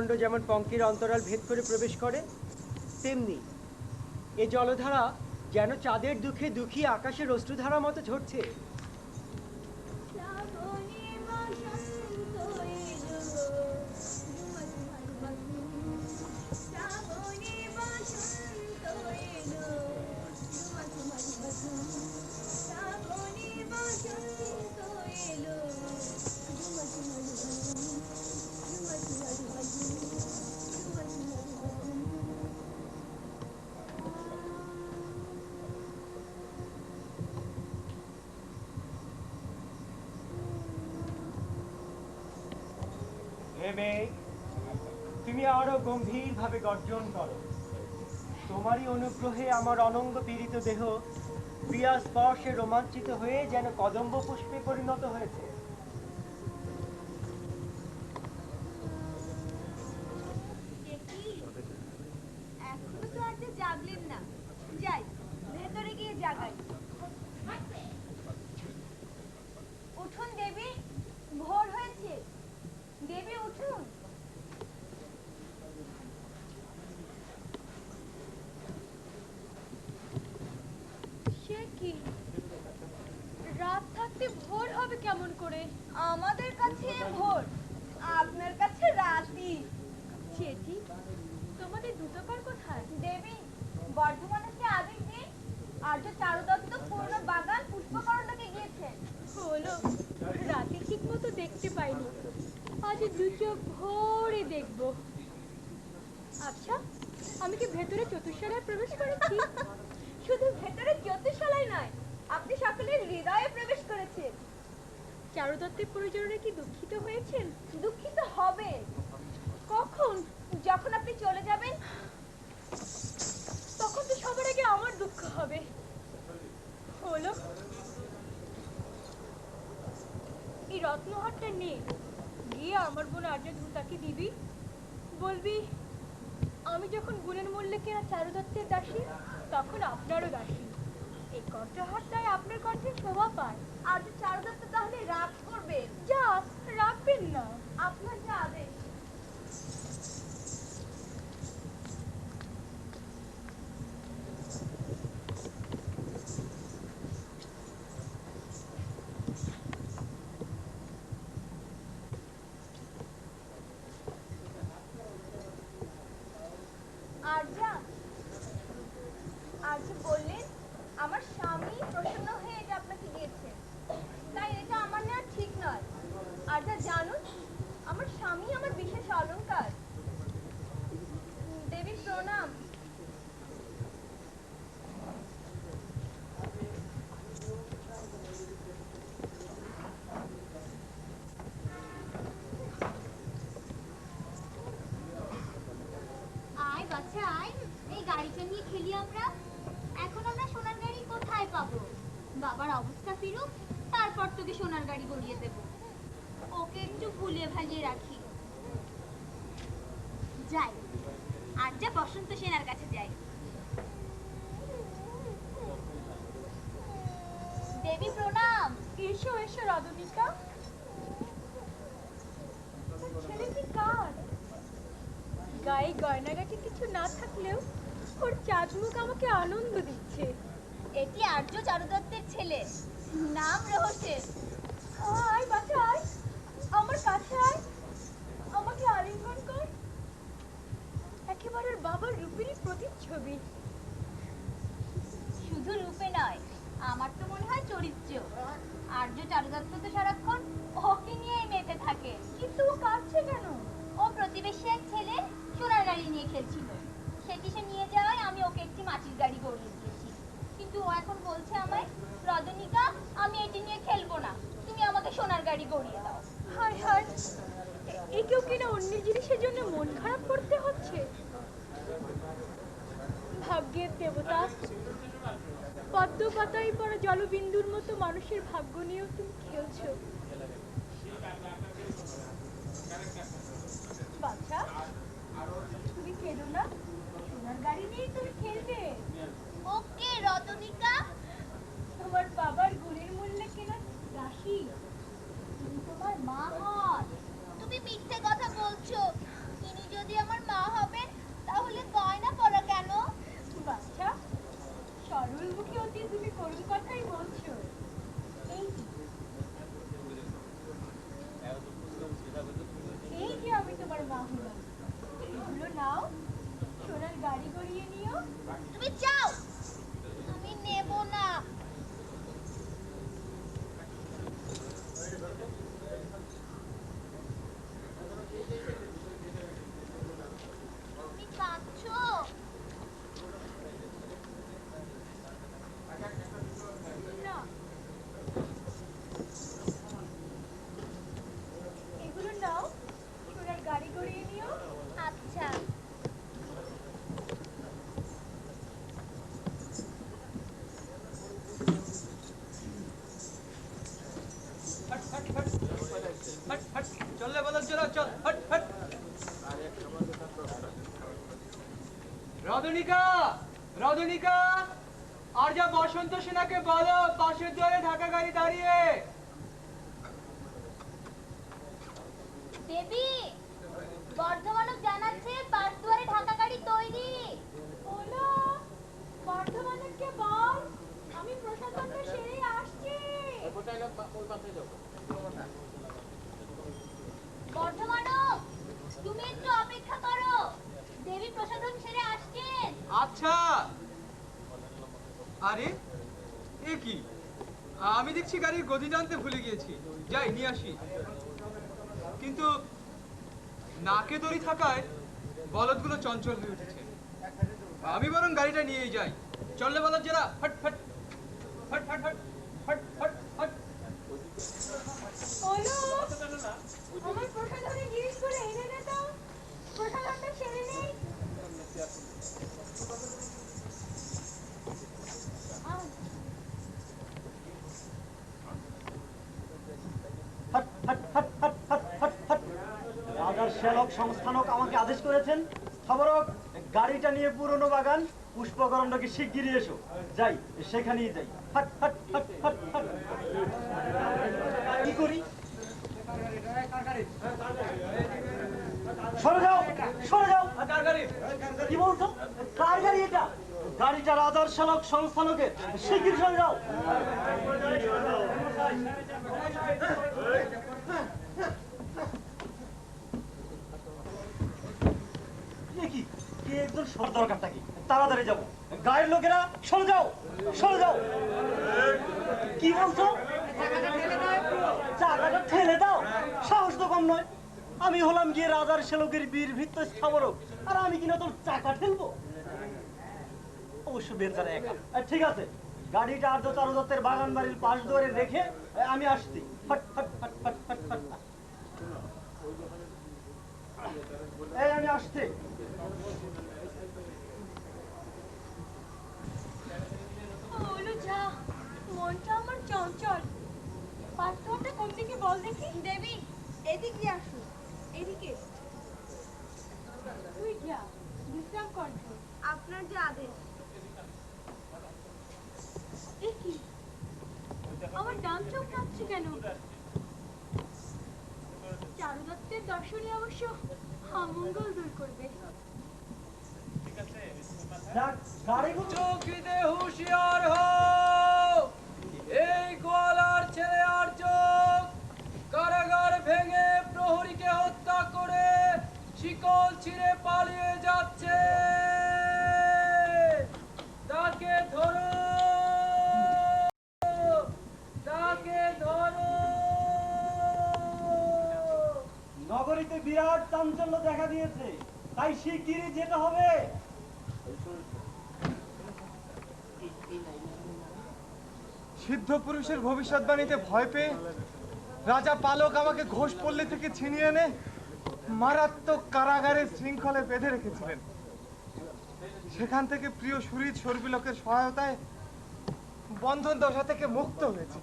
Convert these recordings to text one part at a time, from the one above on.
ব্রহ্মাণ্ড যেমন পঙ্কের অন্তরাল ভেদ করে প্রবেশ করে, তেমনি এ জলধারা যেন চাঁদের দুঃখে দুঃখী আকাশের অশ্রুধারা মতো ঝরছে। তুমি আরো গম্ভীর ভাবে গর্জন করো। তোমারই অনুগ্রহে আমার অনঙ্গ পীড়িত দেহ প্রিয়া স্পর্শে রোমাঞ্চিত হয়ে যেন কদম্ব পুষ্পে পরিণত হয়েছে। এখনো তো আজ জাগলেন না, যাই ভেতরে গিয়ে জাগাই। উঠুন দেবী, ভোর হয়েছে। দেবী উঠুন। সে কি, রাত থাকতে ভোর হবে কেমন করে? আমাদের কাছে ভোর, আপনার কাছে রাতি। চেটি, তোমাদের দুটোকার কোথায়? দেবী, বর্ধমানে সে আদেশ দিন আর্য চারুদত্ত পূর্ণ বাগান পুষ্পকরণকে গিয়েছেন। হলো, রাতে ঠিক মতো দেখতে পাইনি, আজ দু চোখ ভরে দেখবো। আচ্ছা, আমি কি ভেতরে চতুর্শালায় প্রবেশ করেছি? শুধু ভেতরে জ্যোতিষশালায় নয়, আপনি সকলের হৃদয়ে প্রবেশ করেছেন। চারুদত্তের পরিজনরা কি দুঃখিত হয়েছেন? দুঃখিত হবেন কখন? যখন আপনি চলে যাবেন। তখন তো সবার আগে আমার দুঃখ হবে। হলো, এই রত্নহারটা নে, গিয়ে আমার বোন আর্যধূতাকে দিবি। বলবি আমি যখন গুণের মূল্যে কেনা চারুদত্তের দাসী, তখন আপনারও দাসী। এই কণ্ঠহারটাই আপনার কণ্ঠে শোভা পায়। আর্য চারুদত্ত তাহলে রাগ করবেন? যা, রাখবেন না। আপনার যা আদেশ। আর্য বললেন আমার স্বামী প্রসন্ন হয়ে এটা আপনাকে দিয়েছে, তাই এটা আমার নেওয়া ঠিক নয়। আর যা জানুন, আমার স্বামী আমার বিশেষ অলংকার। দেবী প্রণাম। আয় বাচ্চা আয়, এই গাড়িটা নিয়ে খেলি আমরা। এখন আমরা সোনার গাড়ি কোথায় পাবো? বাবার অবস্থা ফিরুক, তারপর তোকে সোনার গাড়ি গড়িয়ে দেব। ওকে একটু ভুলিয়ে ভালিয়ে রাখি। যাই, আর যা বসন্ত সেনার কাছে যাই। দেবী প্রণাম। এসো এসো রাধুনিকা। ছেলেটি কার? গায়ে গয়নাগাটি কিছু না থাকলেও ওর চাঁদমুখ আমাকে আনন্দ দিচ্ছে। এটি আর্য চারুদত্তের ছেলে, নাম রহস্যের। আয় বাচ্চা আয়, আমার কাছে আয়, আমাকে আলিঙ্গন কর। একেবারে বাবার রূপেরই প্রতিচ্ছবি। শুধু রূপে নয়, আমার তো মনে হয় চরিত্র। আর্য চারুদত্ত তো সারাক্ষণ ওকে নিয়েই মেতে থাকে। কিন্তু ও কাঁদছে কেন? ও প্রতিবেশী এক ছেলে সোনার গাড়ি নিয়ে খেলছিল, সেটি সে নিয়ে যাওয়ায় আমি ওকে একটি মাটির গাড়ি গড়িয়ে দিয়েছি। কিন্তু ও এখন বলছে আমায়, রজনীকা আমি এটি নিয়ে খেলবো না, তুমি আমাকে সোনার গাড়ি গড়িয়ে দাও। হায় হায়, একেও কিনা অন্যের জিনিসের জন্য মন খারাপ করতে হচ্ছে। ভাগ্যের দেবতা, পদ্ম পাতায় পড়া জলবিন্দুর মতো মানুষের ভাগ্য নিয়েও তুমি খেলছো। বাচ্চা, তুমি খেলো না, সোনার গাড়ি নিয়ে তুমি খেলবে। ওকে রজনীকা, তোমার বাবার গুণের মূল্যে কেনা দাসী, তুমি তোমার মা হন। তুমি মিথ্যে কথা বলছো। ইনি যদি তুমি যাও, আমি নেব না। তুমি কাঁদছো? না, এগুলো নাও, সোনার গাড়ি গড়িয়ে নিও। আচ্ছা। চললে বলো, চলো চল, হট হট। রজনীকা, রজনীকা, আর যা বসন্ত সেনাকে বলো পাশের দুয়ারে ঢাকা গাড়ি দাঁড়িয়ে। দেবী, বর্ধমানক জানাচ্ছে পাশ দুয়ারে ঢাকা গাড়ি তৈরি। ওলো, বর্ধমানকে বল আমি প্রসাদটা সেরে আসছি। বর্ধমানক, তুমি একটু অপেক্ষা করো, দেবী প্রসাধন সেরে আসছেন। আচ্ছা। আরে এ কি, আমি দেখছি গাড়ির গতি জানতে ভুলে গিয়েছি। যাই নিয়ে আসি। কিন্তু নাকে দড়ি থাকায় বলদগুলো চঞ্চল হয়ে উঠেছে। আমি বরং গাড়িটা নিয়েই যাই। চললে বলদ জেরা, ফট ফট ফট ফট ফট ফট ফট ফট। ওলো, আমার প্রসাদনে জিনিস করে এনে দে তো, প্রসাদনটা সেরে নেই। Hot hot hot hot hot hot hot. রাজার শ্যালক সংস্থানক আমাকে আদেশ করেছেন, খবরক গাড়িটা নিয়ে পুরনো বাগান পুষ্পকরণটাকে শিগগিরই এসো। যাই, সেখানেই যাই। Hot hot hot hot hot. কি করি? সরে যাও, সরে যাও। কি বলছো? কার গাড়ি এটা? গাড়িটা রাজার শ্যালক সংস্থানকের, শিগগির সরে যাও। কি কে একজন সর দরকারটা কি? তাড়াতাড়ি যাবো। গায়ের লোকেরা সরে যাও, সরে যাও। কি বলছো? চাকাটা ঠেলে দাও? সাহস তো কম নয়। আমি হলাম গিয়ে রাজার শ্যালকের বীর ভৃত্য স্থাবরক, আর আমি কিনা তোর চাকা ঠেলবো? অবশ্য বেচারা একা। ঠিক আছে, গাড়িটা আর্য চারুদত্তের বাগান বাড়ির পাশ দুয়ারে রেখে আমি আসছি। ফট ফট ফট ফট ফট ফট। এই আমি আসছি। ওলো যা, মনটা আমার চঞ্চল। পাথরটা কোন দিকে বল দেখি। দেবী, এদিকে আসো। এদিকে। তুই যা, বিশ্রাম কর। আপনার যে আদেশ। এ কি, আমার ডান চোখ কাঁপছে কেন? চারুদত্তের দর্শনে অবশ্য অমঙ্গল দূর করবে। যাক, গাড়িগুলো চোখ দিতে হুঁশিয়ার হও। এই গোয়ালার ছেলে আর চোখ কারাগার ভেঙে প্রহরীকে হত্যা করে শিকল ছিঁড়ে পালিয়ে যাচ্ছে। তাকে ধরো, তাকে ধরো। নগরীতে বিরাট চাঞ্চল্য দেখা দিয়েছে, তাই শিগগিরই যেতে হবে। সিদ্ধ পুরুষের ভবিষ্যৎবাণীতে ভয় পেয়ে রাজা পালক আমাকে ঘোষপল্লী থেকে ছিনিয়ে এনে মারাত্মক কারাগারের শৃঙ্খলে বেঁধে রেখেছিলেন। সেখান থেকে প্রিয় সুরিত সর্বিলকের সহায়তায় বন্ধন দশা থেকে মুক্ত হয়েছে।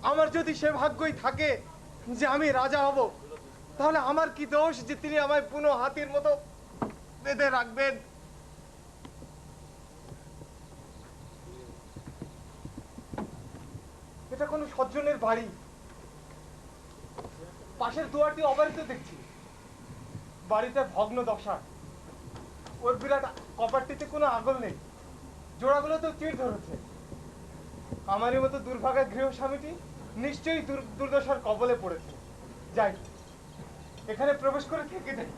আমার যদি সে ভাগ্যই থাকে যে আমি রাজা হব, তাহলে আমার কি দোষ যে তিনি আমায় পুনঃ হাতির মতো বেঁধে রাখবেন? এটা কোনো সজ্জনের বাড়ি। পাশের দুয়ারটি অবারিত দেখছি। বাড়িতে ভগ্ন দশা। ওর বিরাট কপারটিতে কোনো আগল নেই, জোড়াগুলোতেও তীর ধরেছে। আমারই মতো দুর্ভাগা গৃহস্বামীটি নিশ্চয়ই দুর্দশার কবলে পড়েছে। যাই, এখানে প্রবেশ করে থেকে যাই।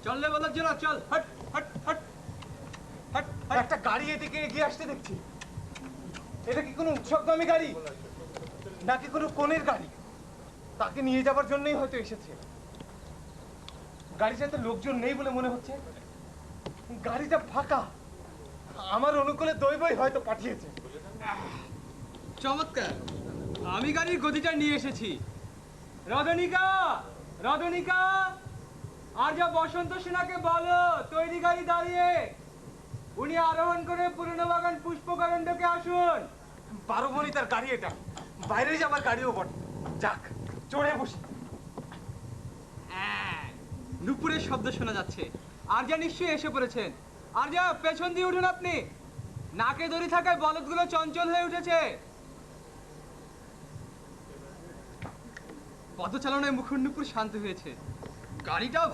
চল রে বলদ জোড়া চল hot hot hot hot hot. একটা গাড়ি এদিকে এগিয়ে আসতে দেখছি। এটা কি কোনো উৎসবগামী গাড়ি নাকি কোনো কনের গাড়ি? তাকে নিয়ে যাবার জন্যই হয়তো এসেছে। গাড়িটাতে লোকজন নেই বলে মনে হচ্ছে। গাড়িটা ফাঁকা। আমার অনুকূলে দৈবই হয়তো পাঠিয়েছে। চমৎকার, আমি গাড়ির গতিটা নিয়ে এসেছি। রজনীকা, রজনীকা, আর যা বসন্ত সেনাকে বলো তৈরি গাড়ি দাঁড়িয়ে, উনি আরোহণ করে পুরনো বাগান পুষ্পকারণ্ডকে আসুন। বারোভরি তার গাড়ি এটা, বাইরে যাবার গাড়িও বটে। যাক, চড়ে বসি। নুপুরের শব্দ শোনা যাচ্ছে। আর যা নিশ্চয়ই এসে পড়েছেন। আর যা পেছন দিয়ে উঠুন আপনি। নাকে দড়ি থাকায় বলদগুলো চঞ্চল হয়ে উঠেছে। পদচালনায় মুখর নুপুর শান্ত হয়েছে। গাড়িটাও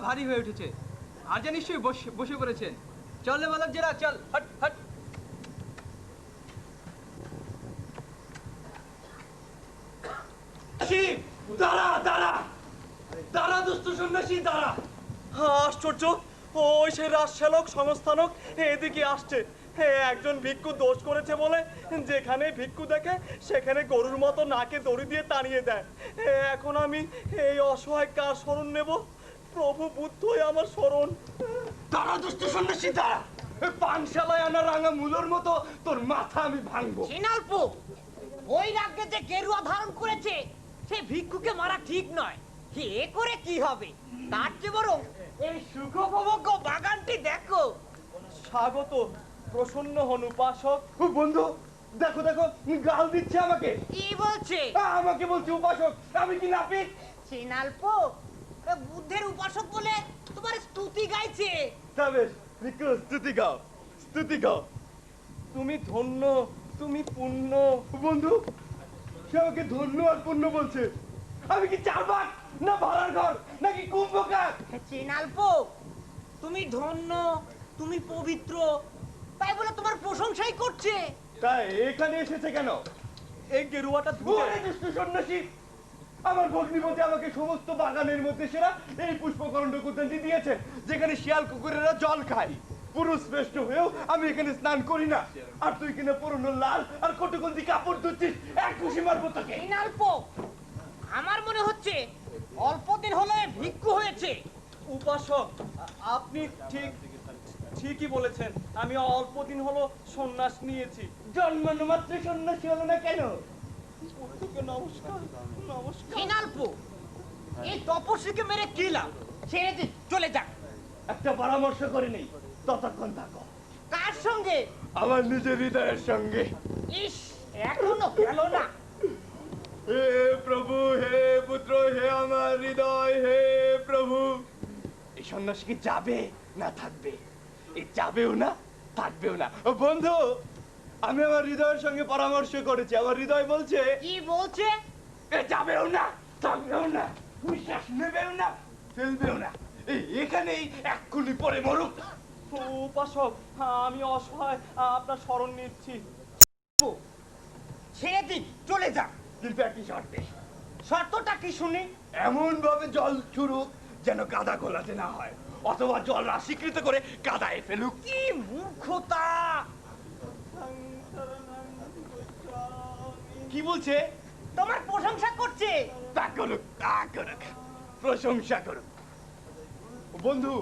ভারী হয়ে উঠেছে। আর যা নিশ্চয়ই বসে পড়েছেন। চল রে বলদ জেরা চল হট হট। দাঁড়া দাঁড়া দাঁড়া, দুষ্ট সন্ন্যাসী দাঁড়া। আশ্চর্য, ওই সেই রাজশালক সংস্থানক এদিকে আসছে। একজন ভিক্ষু দোষ করেছে বলে যেখানে ভিক্ষু দেখে সেখানে গরুর মতো নাকে দড়ি দিয়ে টানিয়ে দেয়। এখন আমি এই অসহায় কার শরণ নেব? প্রভু বুদ্ধই আমার শরণ। দাঁড়া দুষ্ট সন্ন্যাসী দাঁড়া, পানশালায় আনা রাঙা মূলর মতো তোর মাথা আমি ভাঙবো। সিনালপু, ওই রাজ্যে যে গেরুয়া ধারণ করেছে সে ভিক্ষুকে মারা ঠিক নয়। এ করে কি হবে? তার চেয়ে বরং এই সুখোপভোগ্য বাগানটি দেখো। স্বাগত, প্রসন্ন হন উপাসক। বন্ধু দেখো দেখো, গাল দিচ্ছে আমাকে। কি বলছে? আমাকে বলছে উপাসক, আমি কি নাপিত? সিনালপু, বুদ্ধের উপাসক বলে তোমার স্তুতি গাইছে। তা বেশ, ভিক্ষু স্তুতি গাও, স্তুতি গাও। তুমি ধন্য, তুমি পুণ্য। বন্ধু, সে আমাকে ধন্য আর পুণ্য বলছে। আমি কি চারবাক না ভাড়ার ঘর নাকি কুম্ভকার? সিনালপু, তুমি ধন্য, তুমি পবিত্র, তাই বলে তোমার প্রশংসাই করছে। তাই এখানে এসেছে কেন? এই গেরুয়াটা ধুয়ে দুষ্ট সন্ন্যাসী। আমার ভগ্নিপতি আমাকে সমস্ত বাগানের মধ্যে সেরা এই পুষ্পকরণ্ড উদ্যানটি দিয়েছে, যেখানে শিয়াল কুকুরেরা জল খায়। পুরুষ শ্রেষ্ঠ হয়েও আমি এখানে স্নান করি না, আর তুই কিনা পুরনো লাল আর কটুকন্দি কাপড় ধুচ্ছিস। এক খুশি মারবো তোকে। সিনালপু, আমার মনে হচ্ছে অল্প দিন হলো এ ভিক্ষু হয়েছে। উপাসক, আপনি ঠিকই বলেছেন। আমি অল্প দিন হলো সন্ন্যাস নিয়েছি। জন্মানো মাত্র সন্ন্যাসী হলো না কেন? নমস্কার নমস্কার। সিনালপু, এই তপস্বীকে মেরে কি লাভ? ছেড়ে দিন, চলে যাক। একটা পরামর্শ করে নেই, ততক্ষণ থাকো। কার সঙ্গে? আমার নিজের হৃদয়ের সঙ্গে। ইস, এখনো গেল না। হে প্রভু, হে পুত্র, হে আমার হৃদয়, হে প্রভু। এই সন্ন্যাসী কি যাবে না থাকবে? এই যাবেও না, থাকবেও না। ও বন্ধু, আমি আমার হৃদয়ের সঙ্গে পরামর্শ করেছি। আমার হৃদয় বলছে কি বলছে? এ যাবেও না, থাকবেও না, নিঃশ্বাস নেবেও না, ফেলবেও না। এখানেই এক্ষুনি পরে মরুক। উপাসক, আমি অসহায়, আপনার শরণ নিচ্ছি। ছেড়ে দিন, চলে যাক। কিন্তু একই শর্তে। শর্তটা কি শুনি? এমন ভাবে জল ছুড়ুক যেন কাদা গোলাতে না হয়, অথবা জল রাশিকৃত করে কাদায় ফেলুক। কি মূর্খতা! কি বলছে? তোমার প্রশংসা করছে। তা করুক, তা করুক, প্রশংসা করুক। বন্ধু,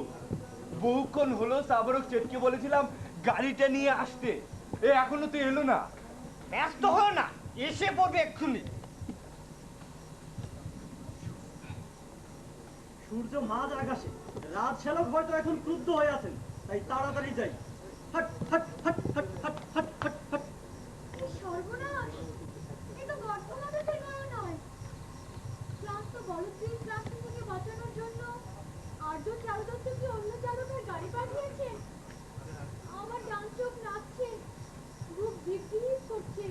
বহুক্ষণ হলো সাবরক চেটকে বলেছিলাম গাড়িটা নিয়ে আসতে। এখনো তো এলো না। ব্যস্ত হও না, এসে পড়বে এক্ষুনি। সূর্য মাঝ আকাশে, রাজশালক হয়তো এখন ক্রুদ্ধ হয়ে আছেন, তাই তাড়াতাড়ি যাই। Hot hot hot hot hot hot hot hot. সর্বনাশ! এ তো গর্তমানুষের গায়ে নয়। ক্লান্ত বলদটির প্রাচীন থেকে বাঁচানোর জন্য আর্য চারুদত্ত কি অন্য চালকের গাড়ি পাঠিয়েছে? আমার ডান চোখ নাচছে, বুক ভিড় করছে,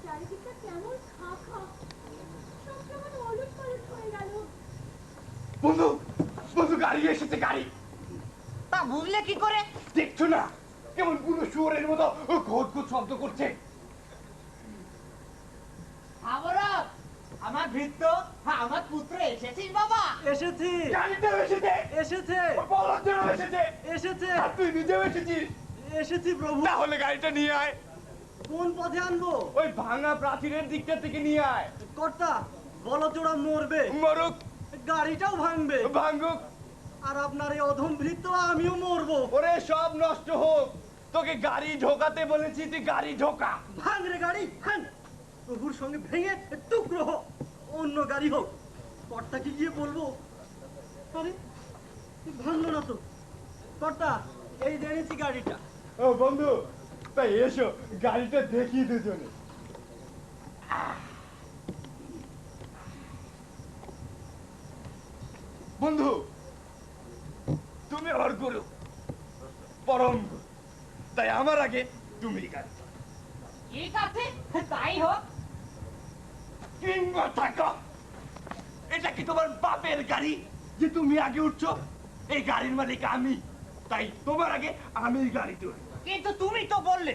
চারিদিকটা কেমন খা খা, সব কেমন ওলট পালট হয়ে গেল। বন্ধু, বন্ধু, গাড়ি এসেছে, গাড়ি। তা বুঝলে কি করে? দেখছো না কেমন পুরো শুয়োরের মতো ঘোট ঘোট শব্দ করছে? সাবরক, আমার ভৃত্য, আমার পুত্র এসেছিস বাবা? এসেছি গাড়িটাও এসেছে, এসেছে ওই বলদটাও এসেছে, এসেছে আর তুই নিজেও এসেছিস। এসেছি প্রভু। তাহলে গাড়িটা নিয়ে আয়, কোন পথে আনবো? ওই ভাঙা প্রাচীরের দিকটা থেকে নিয়ে আয়। কর্তা বলচোরা মরবে, মরুক, গাড়িটাও ভাঙবে, ভাঙুক, আর আপনার এই অধম ভৃত্য আমিও মরবো। ওরে সব নষ্ট হোক, তোকে গাড়ি ঢোকাতে বলেছি, তুই গাড়ি ঢোকা। ভাঙ রে গাড়ি ভাঙ, প্রভুর সঙ্গে ভেঙে টুকরো হোক, অন্য গাড়ি হোক। কর্তাকে গিয়ে বলবো। আরে ভাঙলো না তো। কর্তা এই জেনেছি গাড়িটা। ও বন্ধু, তাই এসো গাড়িটা দেখি দুজনে। বন্ধু, তুমি আমার গুরু, পরম গুরু, তাই আমার আগে তুমি গাড়ি চালাও। ঠিক আছে, তাই হোক। কিংবা থাকো, এটা কি তোমার বাপের গাড়ি যে তুমি আগে উঠছো? এই গাড়ির মালিক আমি, তাই তোমার আগে আমি গাড়ি তুলি। কিন্তু তুমি তো বললে।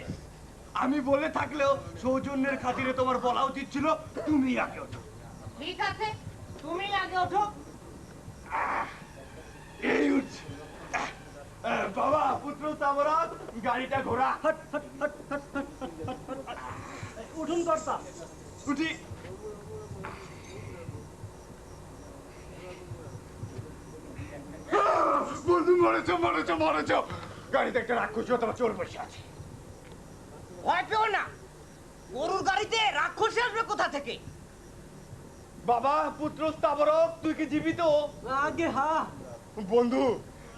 আমি বলে থাকলেও সৌজন্যের খাতিরে তোমার বলা উচিত ছিল তুমি আগে ওঠো। ঠিক আছে, তুমি আগে ওঠো। এই উঠছে। বাবা, পুত্র তামরাত, গাড়িটা ঘোরা। Hot hot hot hot hot hot hot hot. উঠুন কর্তা। উঠি। বন্ধু, মরেছো মরেছো মরেছো। গাড়িতে একটা রাক্ষস তোমার চোর বসে আছে। ভয় পেও না, গরুর গাড়িতে রাক্ষসী আসবে কোথা থেকে? বাবা, পুত্র স্থাবরক, তুই কি জীবিত? আগে হা। বন্ধু,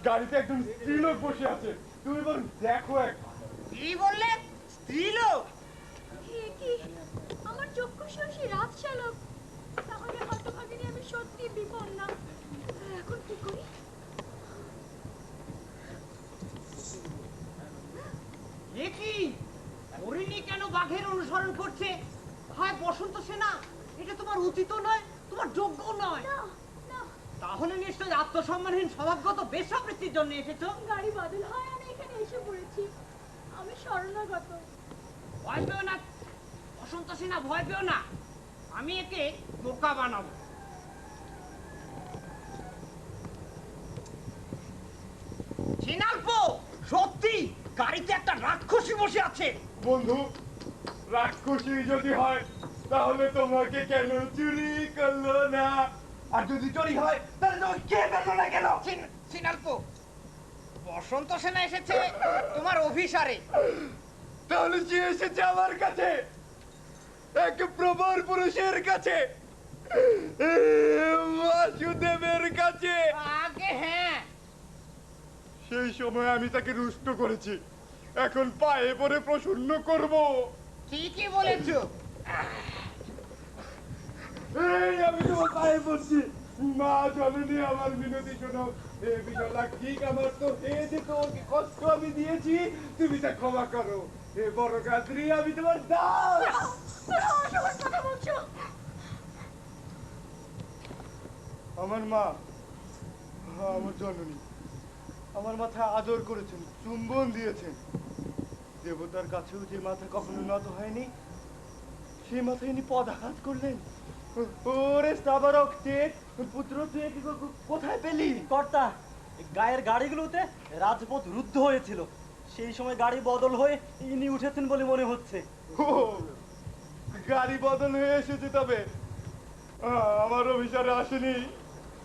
গাড়িতে একজন স্ত্রীলোক বসে আছে, তুমি বরং দেখো একবার। কি বললে? স্ত্রীলোক? কি আমার চক্ষুশী রাত শালক, তাহলে হতভাগিনী আমি সত্যি বিপন্না। এখন কি করি? এ কি হরিণী কেন বাঘের অনুসরণ করছে? হয় বসন্ত সেনা, এটা তোমার উচিত নয়, তোমার যোগ্য নয়। না না, তাহলে নিশ্চয়ই আত্মসম্মানহীন স্বভাবগত বেশাবৃত্তির জন্য এসেছো। গাড়ি বদল হয় আমি এখানে এসে পড়েছি। আমি শরণাগত। ভয় পেও না বসন্ত সেনা, ভয় পেও না, আমি একে বোকা বানাবো। সিনালপো, সত্যি গাড়িতে একটা রাক্ষসী বসে আছে। বন্ধু, রাক্ষসী যদি হয় তাহলে তোমাকে কেন চুরি করলো না? আর যদি চুরি হয় তাহলে তোমাকে কে করলো না কেন? সিনালপো, বসন্ত সেনা এসেছে তোমার অভিসারে। তাহলে সে এসেছে আমার কাছে, এক প্রবর পুরুষের কাছে, বাসুদেবের কাছে। আগে হ্যাঁ, সেই সময় আমি তাকে রুষ্ট করেছি, এখন পায়ে পড়ে প্রসন্ন করব। ঠিকই বলেছো। এই আমি তোমার পায়ে পড়ছি, মা জননী, আমার মিনতি শোনো। এ বিশালা ঠিক আমার তো হয়েছে, তোমাকে কষ্ট আমি দিয়েছি, তুমি তা ক্ষমা করো। এ বড় গাত্রী, আমি তোমার দাস। কথা বলছো? আমার মা, আমার জননী, আমার মাথায় আদর করেছেন, চুম্বন দিয়েছেন। দেবতার কাছেও যে মাথা কখনো নত হয়নি, সেই মাথায় ইনি পদাঘাত করলেন। ওরে স্থাবরক, পুত্র, তুই একে কোথায় পেলি? কর্তা গায়ের গাড়িগুলোতে রাজপথ রুদ্ধ হয়েছিল, সেই সময় গাড়ি বদল হয়ে ইনি উঠেছেন বলে মনে হচ্ছে। ও, গাড়ি বদল হয়ে এসেছে তবে আমার অভিসারে আসেনি।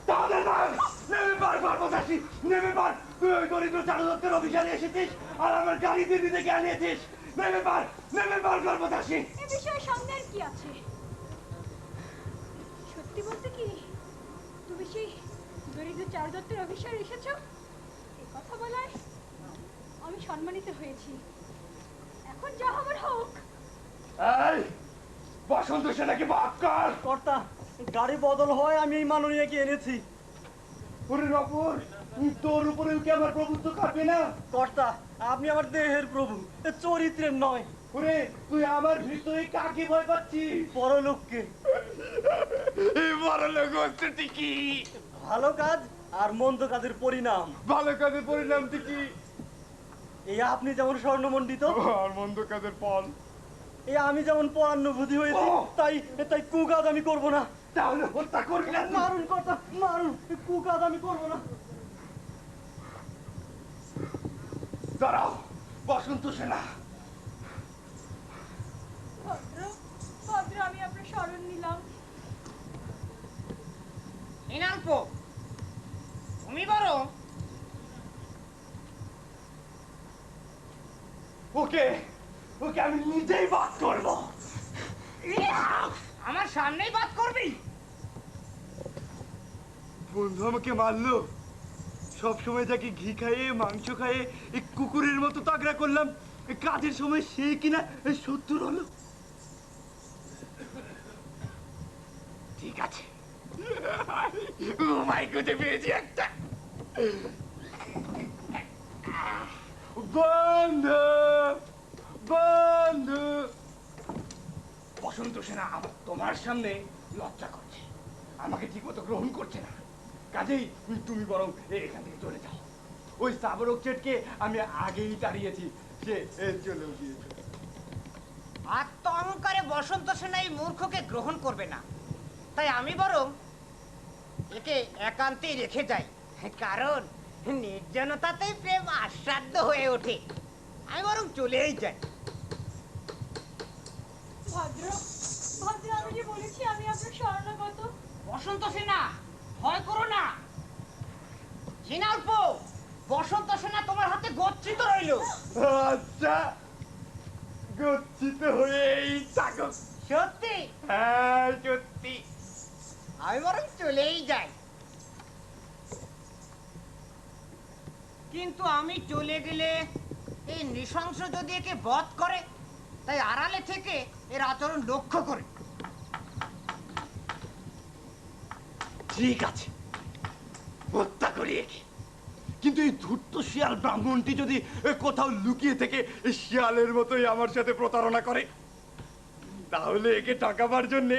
তাহলে নয়, নেমে পার পার্বতাসী, নেমে পার। তুই ওই দরিদ্র চারুদত্তের অভিসারে এসেছিস আর আমার গাড়ি দিদি থেকে আনিয়েছিস। নেমে পার পার্বতাসী। এ বিষয়ে সন্দেহের কি আছে? সত্যি বলতে কি তুমি সেই দরিদ্র চারদত্তের অভিসারে এসেছো? এ কথা বলায় আমি সম্মানিত হয়েছি। এখন যা হবার হোক। এই বসন্ত সেনাকে বাদ কর। কর্তা গাড়ি বদল হয় আমি এই মাননীয়কে এনেছি। ওরে নপুর, তোর উপরেও কি আমার প্রভুত্ব খাবে না? কর্তা আপনি আমার দেহের প্রভু, এ চরিত্রের নয়। ওরে, তুই আমার ভিতরে কাকে ভয় পাচ্ছিস? পরলোককে। এই বড় লোক হচ্ছে কি? ভালো কাজ আর মন্দ কাজের পরিণাম। ভালো কাজের পরিণামটি কি? এই আপনি যেমন স্বর্ণমণ্ডিত, আর মন্দ কাজের ফল? এই আমি যেমন পরান্নভূতি হয়েছি, ও! তাই কুকাজ আমি করব না। তাহলে হত্যা করবি না? মারুন কর্তা, মারুন, কুকাজ আমি করবো না। দাঁড়াও বসন্ত সেনা। ভদ্র ভদ্র, আমি আপনার শরণ নিলাম। ইনালপো, তুমি বরং ওকে ওকে আমি নিজেই বাদ করবো। আমার সামনেই বাদ করবি? বন্ধু আমাকে মারলো, সবসময় যাকে ঘি খাইয়ে মাংস খাইয়ে এই কুকুরের মতো তাগড়া করলাম, এই কাজের সময় সে কিনা এই শত্রুর হলো। ঠিক আছে, মাইকোতে পেয়েছি একটা। বন্ধু বন্ধু, বসন্ত সেনা আমার তোমার সামনে লজ্জা করছে, আমাকে ঠিক মতো গ্রহণ করছে না। কাজেই তুমি বরং এখান থেকে চলে যাও। ওই সাবরক চেটকে আমি আগেই তাড়িয়েছি, সে চলেও গিয়েছে। আত্ম অহংকারে বসন্ত সেনা এই মূর্খকে গ্রহণ করবে না, তাই আমি বরং একে একান্তেই রেখে যাই, কারণ নির্জনতাতেই প্রেম আস্বাদ্য হয়ে ওঠে। আমি বরং চলেই যাই। ভদ্র ভদ্র, আমি যে বলেছি আমি আপনার শরণাগত। বসন্ত সেনা, ভয় করো না। সিনাল্পো, বসন্ত সেনা তোমার হাতে গচ্ছিত রইল। আচ্ছা, গচ্ছিত হয়েই থাকো। সত্যি? হ্যাঁ সত্যি। আমি বরং চলেই যাই। কিন্তু আমি চলে গেলে এই নৃশংস যদি একে বধ করে, তাই আড়ালে থেকে এর আচরণ লক্ষ্য করে। ঠিক আছে, হত্যা করি একে। কিন্তু এই ধূর্ত শিয়াল ব্রাহ্মণটি যদি কোথাও লুকিয়ে থেকে শিয়ালের মতোই আমার সাথে প্রতারণা করে, তাহলে একে টাকাবার জন্য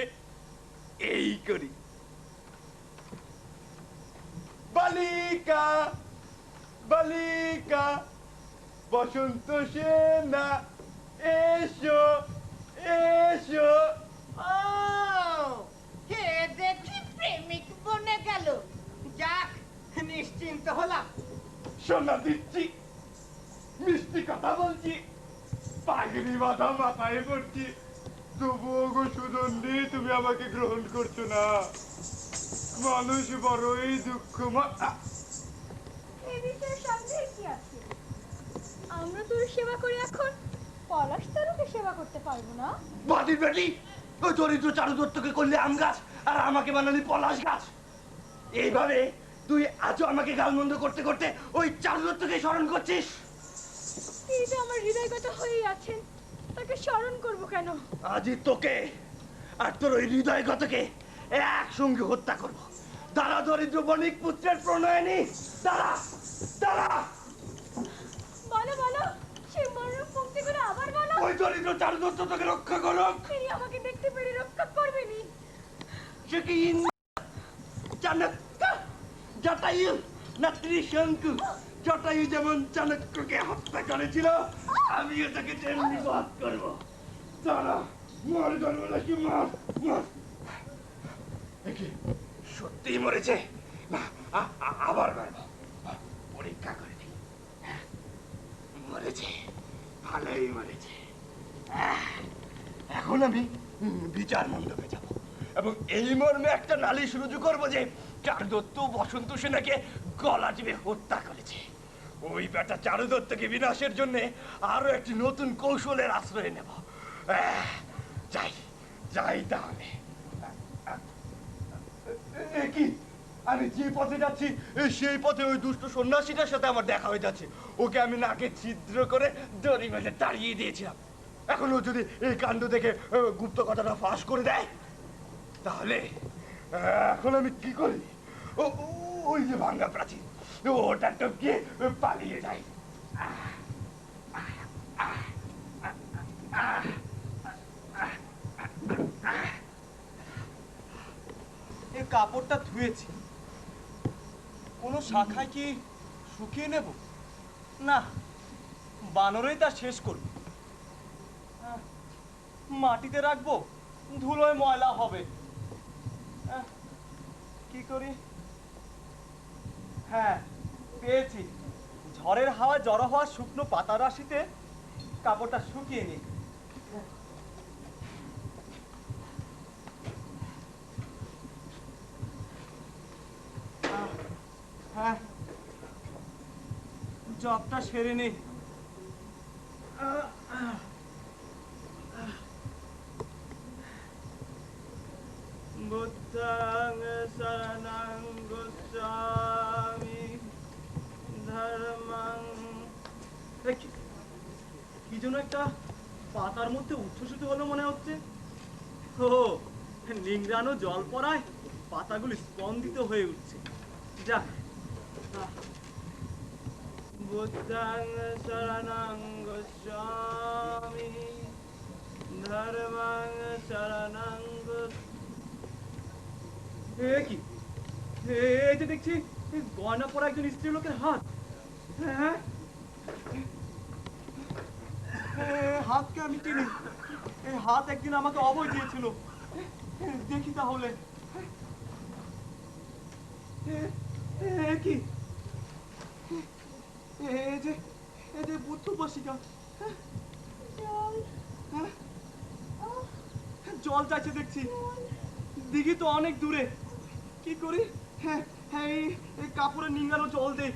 এই করি। বালিকা বালিকা, বসন্ত সেনা এসো এসো। হে দেখি প্রেমিক বনে গেল। যাক, নিশ্চিন্ত হলাম। সোনা দিচ্ছি, মিষ্টি কথা বলছি, পাগড়ি বাঁধা মাথায় পড়ছি, তবুও গো সুদণ্ডী তুমি আমাকে গ্রহণ করছো না। মানুষ বড়ই দুঃখ। এই বিষয়ে সন্দেহ কি আছে? আমরা তোর সেবা করে এখন পলাশ তারকে সেবা করতে পারবো না? বাদির বেটি, ওই দরিদ্র চারু দত্তকে করলে আম গাছ আর আমাকে বানালি পলাশ গাছ। এইভাবে তুই আজও আমাকে গালমন্দ করতে করতে ওই চারু দত্তকে স্মরণ করছিস। তিনি তো আমার হৃদয়গত হয়েই আছেন, তাকে স্মরণ করবো কেন? আজই তোকে আর তোর ওই হৃদয়গতকে একসঙ্গে হত্যা করবো। দাঁড়া দরিদ্র বণিক পুত্রের প্রণয়নী, দাঁড়া দাঁড়া। বলো বলো, সেই মরণ পঙ্ক্তি করে আবার বলো। ওই দরিদ্র চারু দত্ত তোকে রক্ষা করুক। তিনি আমাকে দেখতে পেরে রক্ষা করবেনি। সে কি চাণক্য, জটায়ু না ত্রিশঙ্কু? জটায়ু যেমন চাণক্যকে হত্যা করেছিল, আমিও তাকে তেমনি বধ করবো। দাঁড়া, মর গর্ভলাসী, মর মর। সত্যিই মরেছে? না, আবার মারবো, পরীক্ষা করে দিই। মরেছে, ভালোই মরেছে। এখন আমি বিচার মণ্ডপে যাব এবং এই মর্মে একটা নালিশ রুজু করবো যে চারু দত্ত বসন্ত সেনাকে গলা টিপে হত্যা করেছে। ওই বেটা চারু দত্তকে বিনাশের জন্য আরো একটি নতুন কৌশলের আশ্রয় নেব। যাই যাই তাহলে। কি, আমি যে পথে যাচ্ছি সেই পথে ওই দুষ্ট সন্ন্যাসীটার সাথে আমার দেখা হয়ে যাচ্ছে। ওকে আমি নাকে ছিদ্র করে দড়ি মেলে তাড়িয়ে দিয়েছিলাম। এখন ও যদি এই কাণ্ড দেখে গুপ্ত কথাটা ফাঁস করে দেয়, তাহলে এখন আমি কি করি? ওই যে ভাঙ্গা প্রাচীর, ওটা টপকে পালিয়ে যাই। এই কাপড়টা ধুয়েছি, কোনো শাখায় কি শুকিয়ে নেব? না, বানরেই তা শেষ করব। মাটিতে রাখবো, ধুলোয় ময়লা হবে। করি? হ্যাঁ, পেয়েছি। ঝড়ের হাওয়া জড়ো হওয়া শুকনো পাতা রাশিতে কাপড়টা শুকিয়ে নিই। হ্যাঁ, জবটা সেরে নেই। বুদ্ধাং শরণং গচ্ছামি ধর্মং। কি যেন একটা পাতার মধ্যে উচ্ছ্বসিত হলো মনে হচ্ছে। ও, নিংড়ানো জল পড়ায় পাতাগুলি স্পন্দিত হয়ে উঠছে। যাক, বুদ্ধাং শরণং গচ্ছামি ধর্মং শরণং গচ্ছামি। এ কি? এই যে দেখছি গয়না পরা একজন স্ত্রী লোকের হাত। হ্যাঁ, হাতকে আমি চিনি। এই হাত একদিন আমাকে অভয় দিয়েছিল। দেখি তাহলে। কি এই যে বুদ্ধ উপাসিকা। জল চাইছে দেখছি। দিঘি তো অনেক দূরে। কি করি? হ্যাঁ, এই কাপড়ে নিংড়ানো জল দে।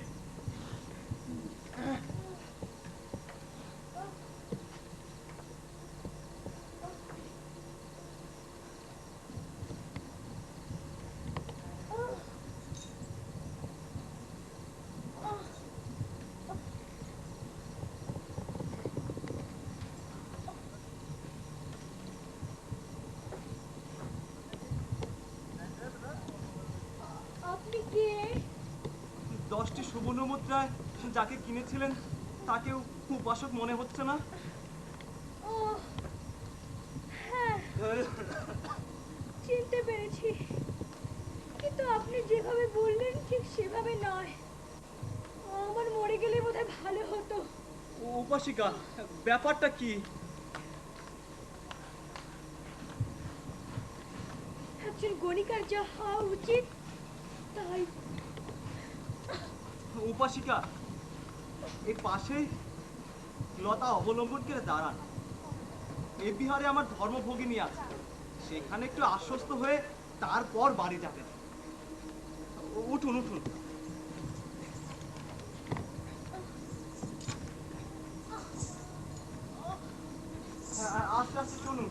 আপনি কে? 10টি সুবর্ণ মুদ্রায় যাকে কিনেছিলেন তাকেও উপাসক মনে হচ্ছে না? ও হ্যাঁ, চিনতে পেরেছি, কিন্তু আপনি যেভাবে বললেন ঠিক সেভাবে নয়। আমার মরে গেলে বোধহয় ভালো হতো। উপাসিকা, ব্যাপারটা কি? একজন গণিকার যা হওয়া উচিত তাই। উপাসিকা, এই পাশেই লতা অবলম্বন করে দাঁড়ান। এই বিহারে আমার ধর্মভগিনী আছে, সেখানে একটু আশ্বস্ত হয়ে তারপর বাড়ি যাবেন। উঠুন উঠুন। আস্তে আস্তে চলুন।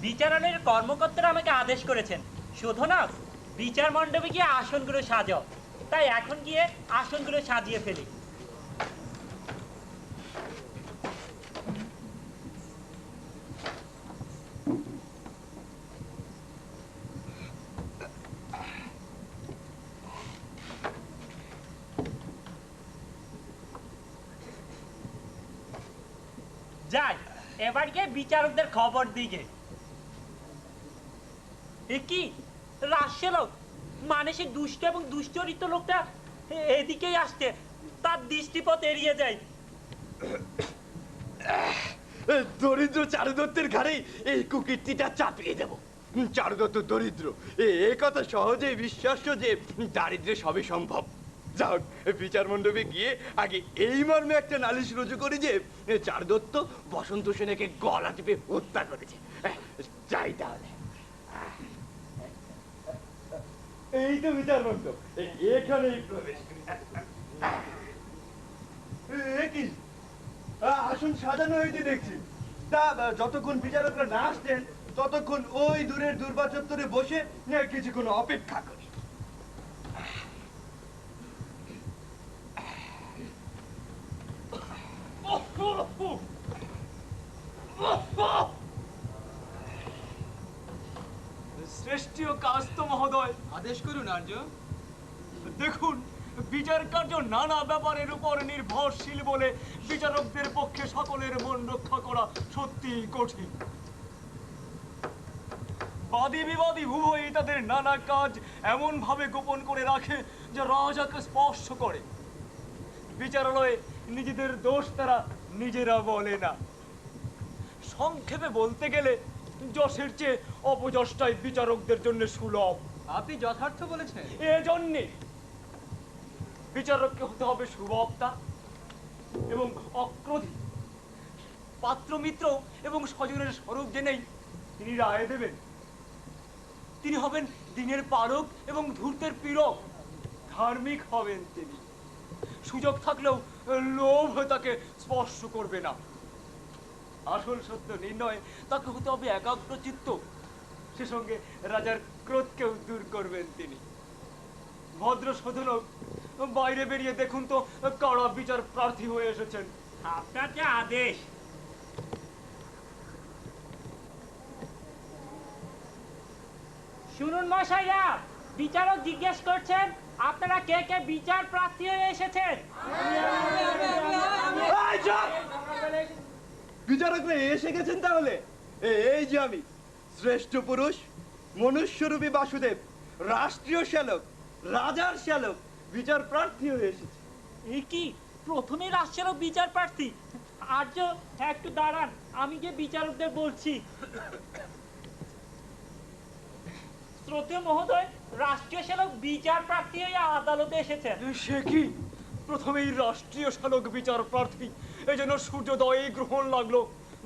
বিচারালয়ের কর্মকর্তারা আমাকে আদেশ করেছেন, শোধনা বিচার মণ্ডপে গিয়ে আসনগুলো সাজাও। তাই এখন গিয়ে আসনগুলো সাজিয়ে ফেলি। যাই, এবার গিয়ে বিচারকদের খবর দিকে। এ কি রাশিয়া লোক, মানে সে দুষ্ট এবং দুশ্চরিত্র লোকটা এদিকেই আসছে। তার দৃষ্টিপথ এড়িয়ে যায়। দরিদ্র চারুদত্তের ঘাড়েই এই কুকীর্তিটা চাপিয়ে দেব। চারুদত্ত দরিদ্র, এ কথা সহজেই বিশ্বাস্য যে দারিদ্রে সবই সম্ভব। যাক, বিচার মণ্ডপে গিয়ে আগে এই মর্মে একটা নালিশ রুজু করি যে চারুদত্ত বসন্ত সেনকে গলা টিপে হত্যা করেছে। যাই তাহলে। এই তো বিচার মণ্ডপ, এখানেই প্রবেশ। কি আসন সাজানো হয়েছে দেখছি। তা যতক্ষণ বিচারকরা না আসছেন ততক্ষণ ওই দূরের দুর্বা চত্বরে বসে কিছুক্ষণ অপেক্ষা করি। শ্রেষ্ঠীয় কাস্ত মহোদয়, আদেশ করুন আর্য। দেখুন, বিচার কার্য নানা ব্যাপারের উপর নির্ভরশীল বলে বিচারকদের পক্ষে সকলের মন রক্ষা করা সত্যি কঠিন। বাদী বিবাদী উভয়ই তাদের নানা কাজ এমন ভাবে গোপন করে রাখে যা রাজাকে স্পর্শ করে। বিচারালয়ে নিজেদের দোষ তারা নিজেরা বলে না, সংক্ষেপে বলতে গেলে যশের চেয়ে অপযশটাই বিচারকদের জন্য সুলভ। আপনি যথার্থ বলেছেন। এজন্যে বিচারককে হতে হবে সুবক্তা এবং অক্রোধী, পাত্রমিত্র এবং স্বজনের স্বরূপ জেনেই তিনি রায় দেবেন। তিনি হবেন দিনের পালক এবং ধূর্তের পীড়ক, ধার্মিক হবেন তিনি। সুযোগ থাকলেও লোভ তাকে স্পর্শ করবে না। আসল সত্য নির্ণয় তাকে হতে হবে একাগ্রচিত্ত, সে সঙ্গে রাজার ক্রোধকেও দূর করবেন তিনি। ভদ্র শোধনক, বাইরে বেরিয়ে দেখুন তো কারা বিচার প্রার্থী হয়ে এসেছেন। আপনার যে আদেশ। শুনুন মশাইয়া, বিচারক জিজ্ঞেস করছেন আপনারা কে কে বিচার প্রার্থী হয়ে এসেছেন। বিচারকরা এসে গেছেন তাহলে? এই যে আমি শ্রেষ্ঠ পুরুষ মনুষ্যরূপী বাসুদেব, রাষ্ট্রীয় শ্যালক, রাজার শ্যালক, বিচার প্রার্থী হয়ে এসেছি। এই কি প্রথমে রাষ্ট্রেরও বিচার প্রার্থী? আর্য একটু দাঁড়ান, আমি যে বিচারকদের বলছি। শ্রদ্ধেয় মহোদয়, রাষ্ট্রীয় শ্যালক বিচার প্রার্থী হয়ে আদালতে এসেছেন। সে কি প্রথমেই রাষ্ট্রীয় শ্যালক বিচার প্রার্থী? এই যেন সূর্যোদয়ে গ্রহণ লাগলো,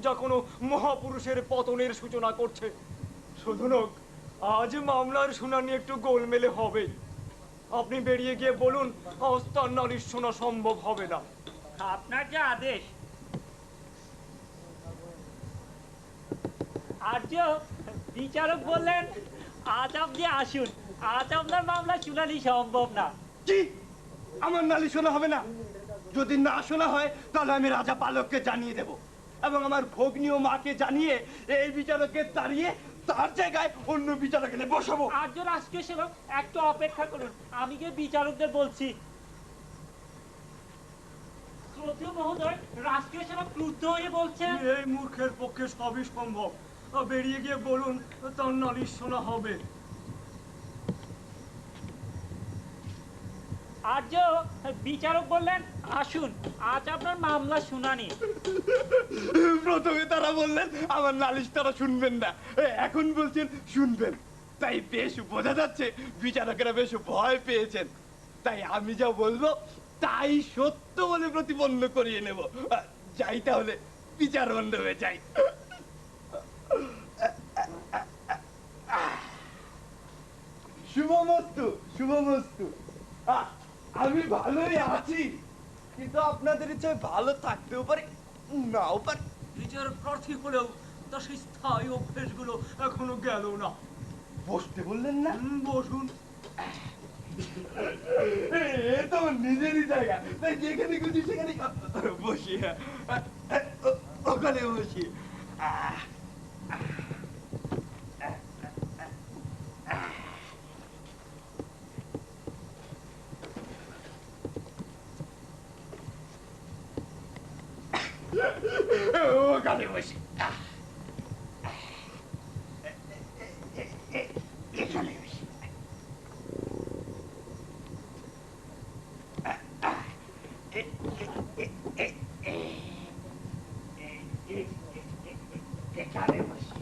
যা কোনো মহাপুরুষের পতনের সূচনা করছে। শোধনক, আজ মামলার শুনানি একটু গোলমেলে হবে। আপনি বেরিয়ে গিয়ে বলুন আজ তার নালিশ শোনা সম্ভব হবে না। আপনার যে আদেশ। আর্য বিচারক বললেন আজ আপনি আসুন, আজ আপনার মামলা শুনানি সম্ভব না। কি আমার নালিশ শোনা হবে না? যদি না শোনা হয় তাহলে আমি রাজা পালককে জানিয়ে দেব এবং আমার ভগ্নী ও মাকে জানিয়ে এই বিচারককে তাড়িয়ে তার জায়গায় অন্য বিচারক এনে বসাবো। আর্য রাষ্ট্রীয় সেবক, একটু অপেক্ষা করুন, আমি গিয়ে বিচারকদের বলছি। শ্রদ্ধেয় মহোদয়, রাষ্ট্রীয় সেবক ক্রুদ্ধ হয়ে বলছেন এই মূর্খের পক্ষে সবই সম্ভব। বেরিয়ে গিয়ে বলুন তার নালিশ শোনা হবে। আর্য বিচারক বললেন আসুন, আজ আপনার মামলা শুনানি। প্রথমে তারা বললেন আমার নালিশ তারা শুনবেন না, এখন বলছেন শুনবেন। তাই বেশ বোঝা যাচ্ছে বিচারকেরা বেশ ভয় পেয়েছেন। তাই আমি যা বলবো তাই সত্য বলে প্রতিপন্ন করিয়ে নেব। যাই তাহলে বিচার মণ্ডপে যাই। শুভমস্তু, শুভমস্তু। আমি ভালোই আছি, কিন্তু আপনাদের ইচ্ছায় ভালো থাকতেও পারে, নাও পারে। বিচার প্রার্থী হলেও তার সেই স্থায়ী অভ্যেসগুলো এখনো গেল না। বসতে বললেন না? বসুন। এ তো আমার নিজেরই জায়গা, তাই যেখানে খুশি সেখানে বসি। ওখানে বসি। ওখানে বসি। এখানে বসি। এখানে বসি।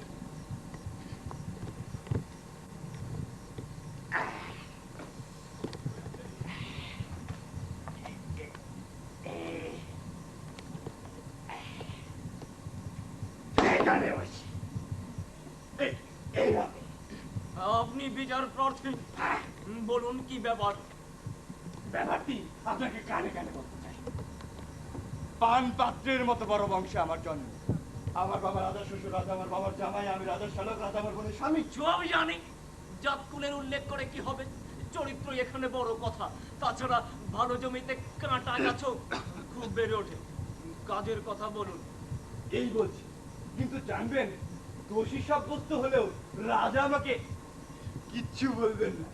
এখানে বসি। আপনি বিচার প্রার্থী, বলুন কি ব্যাপার? ব্যাপারটি আপনাকে কানে কানে বলতে চাই। পান পাত্রের মতো বড় বংশে আমার জন্ম। আমার বাবা রাজা শ্বশুর, রাজা আমার বাবার জামাই, আমি রাজার শালক, রাজা আমার বোনের স্বামী। সব জানি, জাতকুলের উল্লেখ করে কি হবে? চরিত্র এখানে বড় কথা। তাছাড়া ভালো জমিতে কাঁটা গাছও খুব বেড়ে ওঠে। কাজের কথা বলুন। এই বলছি, কিন্তু জানবেন দোষী সাব্যস্ত হলেও রাজা আমাকে কিচ্ছু বলবেন না।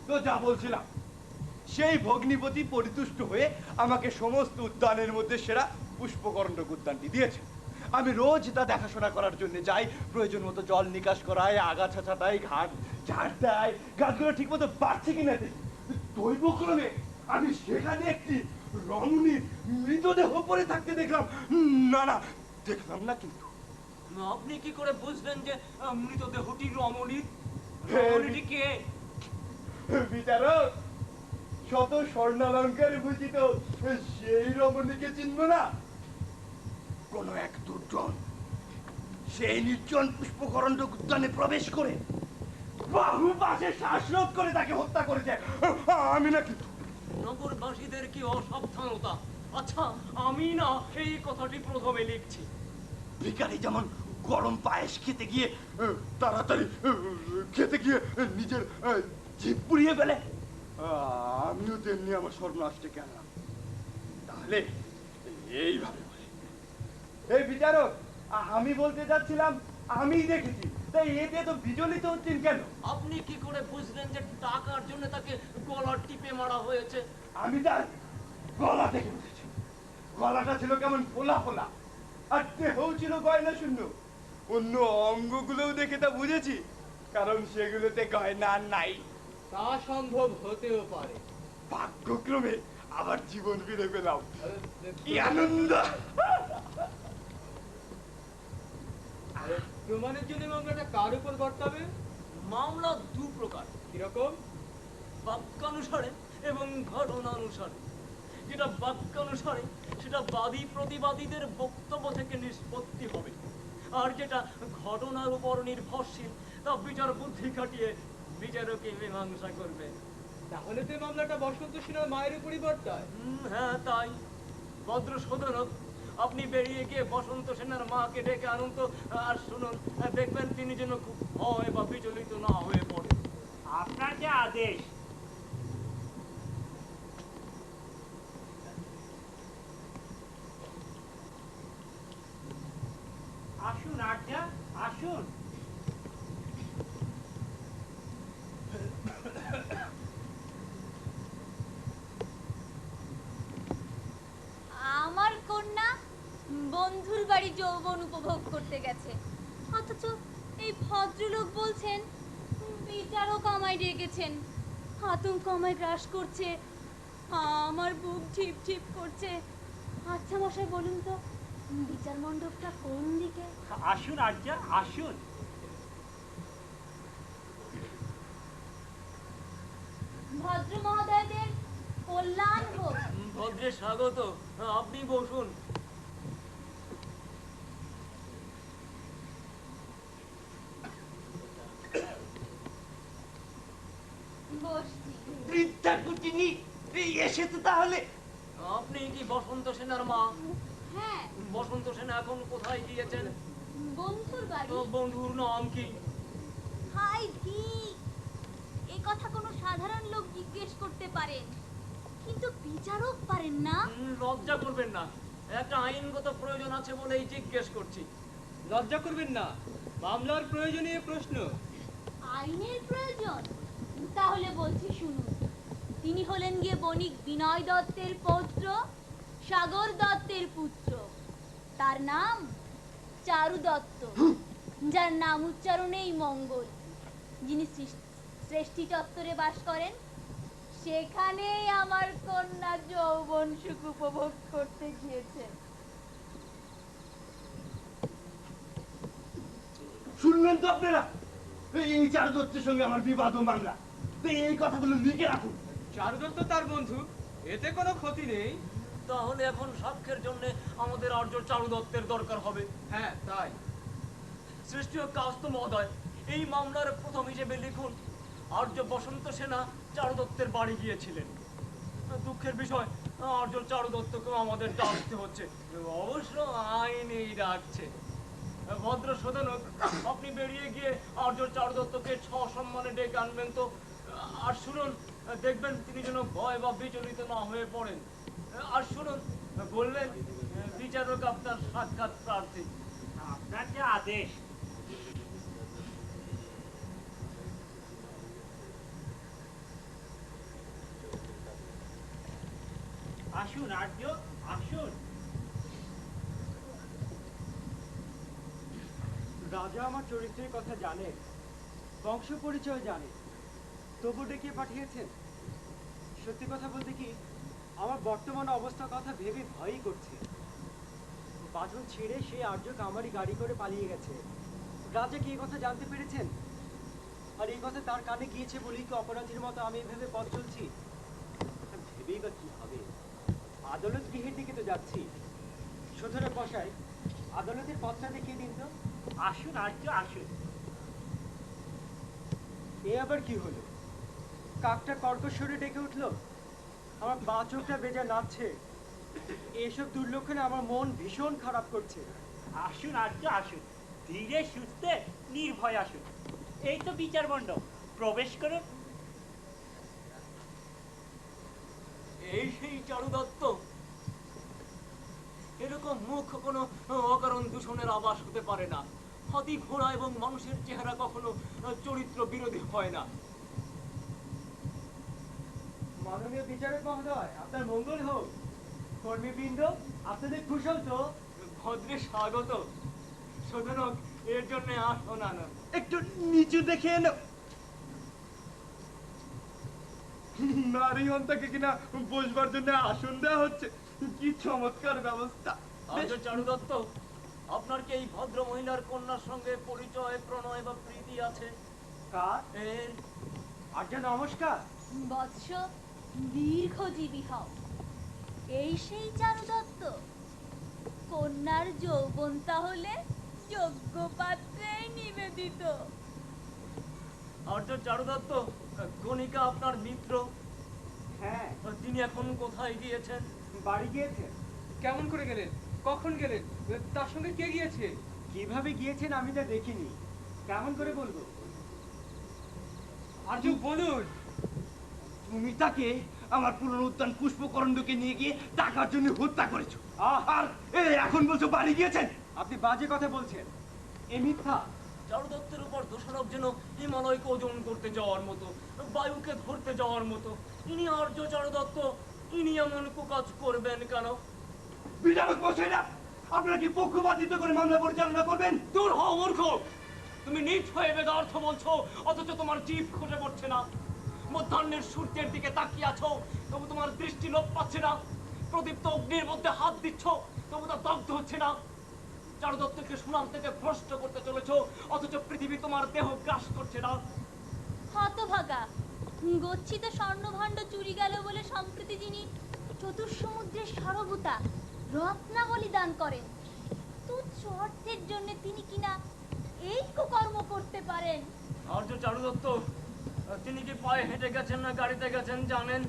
তো যা বলছিলাম, সেই ভগ্নিপতি পরিতুষ্ট হয়ে আমাকে সমস্ত উদ্যানের মধ্যে সেরা পুষ্পকরণ্যক উদ্যানটি দিয়েছে। আমি রোজ তা দেখাশোনা করার জন্য যাই, প্রয়োজন মতো জল নিকাশ করাই, আগাছা ছাটাই, ঘাট ঝাড় দেয়, গাছগুলো ঠিক মতো বাড়ছে কিনা দেখি। দৈবক্রমে আমি সেখানে একটি রমণীর মৃতদেহ পড়ে থাকতে দেখলাম। না না, দেখলাম না, কিন্তু আপনি কি করে বুঝলেন যে মৃতদেহটি রমণীর? হ্যাঁ, রমণীটি কে? বিচারক, শত স্বর্ণালঙ্কারে ভূষিত সেই রমণীকে চিনব না? কোন এক দুর্জন সেই নির্জন পুষ্পকরণ্ড উদ্যানে প্রবেশ করে বাহু পাশে শ্বাসরোধ করে তাকে হত্যা করেছে। আমি নাকি নগরবাসীদের কি অসাবধানতা! আচ্ছা, আমি না এই কথাটি প্রথমে লিখছি। ভিখারি যেমন গরম পায়েস খেতে গিয়ে তাড়াতাড়ি খেতে গিয়ে নিজের জিভ পুড়িয়ে ফেলে, আমিও তেমনি আমার সর্বনাশটা কেন। তাহলে এইভাবে বলে, এই বিচারক, আমি বলতে যাচ্ছিলাম আমি দেখেছি, তাই এতে তো বিচলিত হচ্ছেন কেন? আপনি কি করে বুঝলেন যে টাকার জন্য তাকে গলা টিপে মারা হয়েছে? আমি তার গলা দেখে বুঝেছি। গলাটা ছিল কেমন ফোলা ফোলা, আর দেহও ছিল গয়না শূন্য। অন্য অঙ্গগুলোও দেখে তা বুঝেছি, কারণ সেগুলোতে গয়না নাই। তা সম্ভব হতেও পারে। ভাগ্যক্রমে আবার জীবন ফিরে পেলাম, কি আনন্দ! প্রমাণের জন্য মামলাটা কার উপর বর্তাবে? মামলা দু প্রকার, কিরকম? বাক্যানুসারে এবং ঘটনানুসারে। যেটা বাক্যানুসারে সেটা বাদী প্রতিবাদীদের বক্তব্য থেকে নিষ্পত্তি হবে, আর যেটা ঘটনার উপর নির্ভরশীল তা বিচার বুদ্ধি খাটিয়ে বিচারকে মীমাংসা করবে। তাহলে তো মামলাটা বসন্ত সিনহার মায়ের উপরই বর্তায়। হ্যাঁ, তাই। ভদ্র শোধনক, আপনি বেরিয়ে গিয়ে বসন্ত সেনার মাকে ডেকে আনুন তো, আর শুনুন, দেখবেন তিনি যেন খুব ভয় বা বিচলিত না হয়ে পড়ে। আপনার যে আদেশ। আসুন আজ্ঞা, আসুন। আমার কন্যা বন্ধুর বাড়ি যৌবন উপভোগ করতে গেছে, অথচ এই ভদ্রলোক বলছেন বিচারক আমায় ডেকেছেন। আতঙ্ক আমায় গ্রাস করছে, আমার বুক ঠিপ ঠিপ করছে। আচ্ছা মশাই, বলুন তো বিচার মণ্ডপটা কোন দিকে? আসুন আজ্ঞা, আসুন। ভদ্র মহোদয়দের কল্যাণ হোক। ভদ্রে স্বাগত, আপনি বসুন। বসছি। বৃদ্ধা কুটিনি এসেছে তাহলে? আপনি কি বসন্ত সেনার মা? হ্যাঁ। বসন্ত সেনা এখন কোথায় গিয়েছেন? বন্ধুর বাড়ি। বন্ধুর নাম কি? হাই দি, এ কথা কোনো সাধারণ লোক জিজ্ঞেস করতে পারেন, কিন্তু বিচারক পারেন না। লজ্জা করবেন না, একটা আইনগত প্রয়োজন আছে বলেই জিজ্ঞেস করছি। লজ্জা করবেন না, মামলার প্রয়োজনীয় প্রশ্ন। আইনের প্রয়োজন? তাহলে বলছি শুনুন। তিনি হলেন গিয়ে বণিক বিনয় দত্তের পৌত্র, সাগর দত্তের পুত্র। তার নাম চারু দত্ত, যার নাম উচ্চারণেই মঙ্গল। যিনি শ্রেষ্ঠী চত্বরে বাস করেন, সেখানেই আমার কন্যা যৌবন সুখ উপভোগ করতে গিয়েছে। শুনলেন তো আপনারা, এই চারু দত্তের সঙ্গে আমার বিবাদ ও মামলা। এই কথাগুলো লিখে রাখুন। চারু দত্ত তার বন্ধু, এতে কোনো ক্ষতি নেই। তাহলে এখন সাক্ষ্যের জন্য আমাদের আর্য চারু দত্তের দরকার হবে। হ্যাঁ, তাই। সৃষ্টি কাস্ত মহোদয়, এই মামলার প্রথম হিসেবে লিখুন, আর্য বসন্ত সেনা চারু দত্তের বাড়ি গিয়েছিলেন। দুঃখের বিষয়, আর্য চারু দত্তকেও আমাদের ডাকতে হচ্ছে, অবশ্য আইনেই ডাকছে। ভদ্র শোধনক, আপনি বেরিয়ে গিয়ে আর্য চারু দত্তকে সসম্মানে ডেকে আনবেন তো। আর শুনুন, দেখবেন তিনি যেন ভয় বা বিচলিত না হয়ে পড়েন। আর শুনুন, বললেন বিচারক আপনার সাক্ষাৎ প্রার্থী। আপনার যে আদেশ। আসুন আর্য, আসুন। রাজা আমার চরিত্রের কথা জানেন, বংশ পরিচয় জানেন, তবু ডেকে পাঠিয়েছেন। সত্যি কথা বলতে কি, আমার বর্তমান অবস্থার কথা ভেবে ভয়ই করছে। বাঁধন ছেড়ে সে আর্য কামারি গাড়ি করে পালিয়ে গেছে। রাজা কি এই কথা জানতে পেরেছেন? আর এই কথা তার কানে গিয়েছে বলেই কি অপরাধীর মতো আমি এভাবে পথ চলছি? ভেবেই বা কি হবে? আদালত গৃহের দিকে তো যাচ্ছি। শোধনের বসায় আদালতের পথটা দেখিয়ে দিন তো। আসুন আর্য আসুন। এ আবার কি হলো? কাকটা কর্কশ্বরে ডেকে উঠলো, আমার বা চোখটা বেজা নাচছে। এসব দুর্লক্ষণে আমার মন ভীষণ খারাপ করছে। আসুন আর্য আসুন, ধীরে সুস্থে নির্ভয় আসুন। এই তো বিচার মণ্ডপ, প্রবেশ করুন। এই সেই চারু দত্ত। এরকম মুখ কোনো অকারণ দূষণের আবাস হতে পারে না। হাতি ঘোড়া এবং মানুষের চেহারা কখনো চরিত্র বিরোধী হয় না। মাননীয় বিচারক মহোদয়, আপনার মঙ্গল হোক। কর্মীবৃন্দ, আপনাদের কুশল তো? ভদ্রে স্বাগত। শোধনক, এর জন্য আসন আনো। একটু নিচু দেখে এনো। নারী হন্তাকে কিনা বসবার জন্য আসন দেওয়া হচ্ছে, কি চমৎকার ব্যবস্থা। আর্য চারু দত্ত, আপনার কি এই ভদ্র মহিলার কন্যার সঙ্গে পরিচয়, প্রণয় বা প্রীতি আছে? কার? এর আর্য নমস্কার। বৎস, দীর্ঘজীবী হও। এই সেই চারু দত্ত। কন্যার যৌবন তাহলে যোগ্য পাত্রেই নিবেদিত। আর্য চারু দত্ত, গণিকা আপনার মিত্র। হ্যাঁ। তিনি এখন কোথায় গিয়েছেন? বাড়ি গিয়েছেন। কেমন করে গেলেন? কখন গেলেন? তার সঙ্গে কে গিয়েছে? কিভাবে গিয়েছেন আমি তা দেখিনি। কেমন করে বলবো? আর্য বলুন। তুমি তাকে আমার পুনরুত্থান পুষ্পকরণ্ডকে নিয়ে গিয়ে টাকার জন্য হত্যা করেছো। আর এখন বলছো বাড়ি গিয়েছেন? আপনি বাজে কথা বলছেন। এ মিথ্যা। চারু দত্তের উপর দোষারোপ যেন হিমালয়কে ওজন করতে যাওয়ার মতো, বায়ুকে ধরতে যাওয়ার মতো। ইনি আর্য চারু দত্ত, ইনি এমন কুকাজ করবেন কেন? বিচারক মশাইরা, আপনারা কি পক্ষপাতিত্ব করে মামলা পরিচালনা করবেন? দূর হও মূর্খ! তুমি নিজ হয়ে বেদার্থ বলছো, অথচ তোমার জিভ খসে পড়ছে না। মধ্যাহ্নের সূর্যের দিকে তাকিয়ে আছো, তবু তোমার দৃষ্টি লোপ পাচ্ছে না। প্রদীপ্ত অগ্নির মধ্যে হাত দিচ্ছ, তবু তা দগ্ধ হচ্ছে না। চারু দত্তকে সুনাম থেকে ভ্রষ্ট করতে চলেছো, অথচ পৃথিবী তোমার দেহ গ্রাস করছে না। হতভাগা, গচ্ছিত স্বর্ণভাণ্ড চুরি গেল বলে সম্প্রতি যিনি চতুর্সমুদ্রের সারভূতা রত্নাবলী দান করেন, তুচ্ছ অর্থের জন্য তিনি কিনা এই কুকর্ম করতে পারেন? আর্য চারু দত্ত, তিনি কি পায়ে হেঁটে গেছেন না গাড়িতে গেছেন জানেন?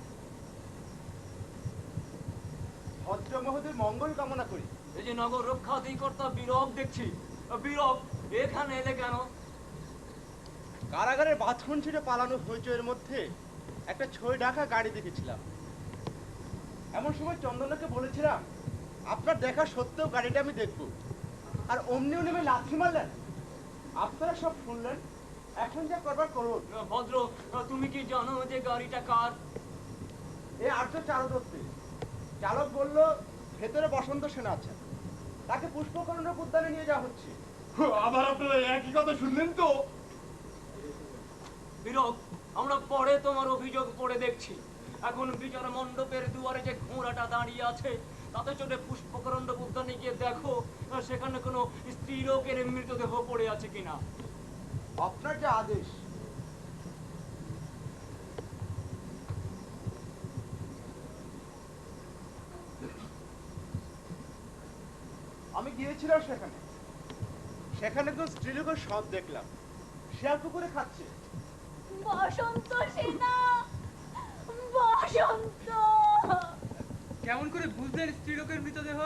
ভদ্র মহোদয় মঙ্গল কামনা করি। এই যে নগর রক্ষাধিকর্তা বীরক দেখছি। বীরক, এখানে এলে কেন? কারাগারের বাথরুম ছেড়ে পালানো হইচয়ের মধ্যে একটা ছয় ঢাকা গাড়ি দেখেছিলাম। এমন সময় চন্দনাকে বলেছিলাম আপনার দেখা সত্ত্বেও গাড়িটা আমি দেখব, আর অমনি নেমে লাথি মারলেন। আপনারা সব শুনলেন, এখন যা করবার করুন। ভদ্র, তুমি কি জানো যে গাড়িটা কার? এ আর্য চারু দত্তের। চালক বলল ভেতরে বসন্ত সেনা আছে, তাকে পুষ্পকরণ্য উদ্যানে নিয়ে যাওয়া হচ্ছে। আবার আপনারা একই কথা শুনলেন তো? বীরক, আমরা পরে তোমার অভিযোগ পড়ে দেখছি। এখন বিচার মণ্ডপের দুয়ারে যে ঘোড়াটা দাঁড়িয়ে আছে, তাতে চড়ে পুষ্পকরণ্ড উদ্যানে গিয়ে দেখো সেখানে কোনো স্ত্রীলোকের মৃতদেহ পড়ে আছে কিনা। আপনার যে আদেশ। আমি গিয়েছিলাম সেখানে। সেখানে তো স্ত্রীলোকের সব দেখলাম, শেয়াল কুকুরে খাচ্ছে। বসন্ত সেনা, বসন্ত! কেমন করে বুঝলেন স্ত্রীলোকের মৃতদেহ?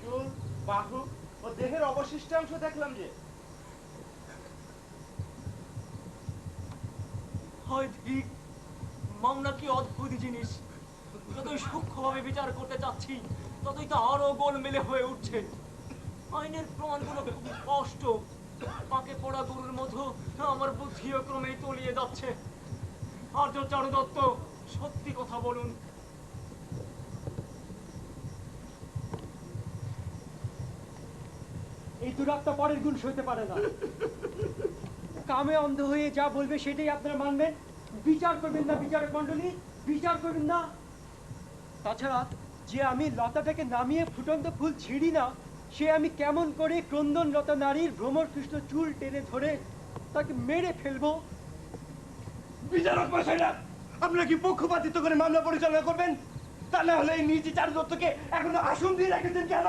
চুল, বাহু ও দেহের অবশিষ্টাংশ দেখলাম যে। হয় ঠিক, মামলা কি অদ্ভুত জিনিস। যতই সূক্ষ্মভাবে বিচার করতে চাচ্ছি, ততই তা আরো গোলমেলে হয়ে উঠছে। আইনের প্রমাণগুলো খুব স্পষ্ট। পাকে পড়া গরুর মতো আমার বুদ্ধিও ক্রমেই তলিয়ে যাচ্ছে। আর্য চারু দত্ত, সত্যি কথা বলুন। এই দুরাত্মা পরের গুণ সইতে পারে না। কামে অন্ধ হয়ে যা বলবে সেটাই আপনারা মানবেন, বিচার করবেন না। বিচারক মণ্ডলী, বিচার করবেন না। তাছাড়া যে আমি লতাটাকে নামিয়ে ফুটন্ত ফুল ছিঁড়ি না, সে আমি কেমন করে ক্রন্দনরত নারীর ভ্রমর কৃষ্ণ চুল টেনে ধরে তাকে মেরে ফেলবো। বিচারক মশাইরা, আপনারা কি পক্ষপাতিত্ব করে মামলা পরিচালনা করবেন? তা না হলে এই নিচে চারু দত্তকে এখনো আসন দিয়ে রেখেছেন কেন?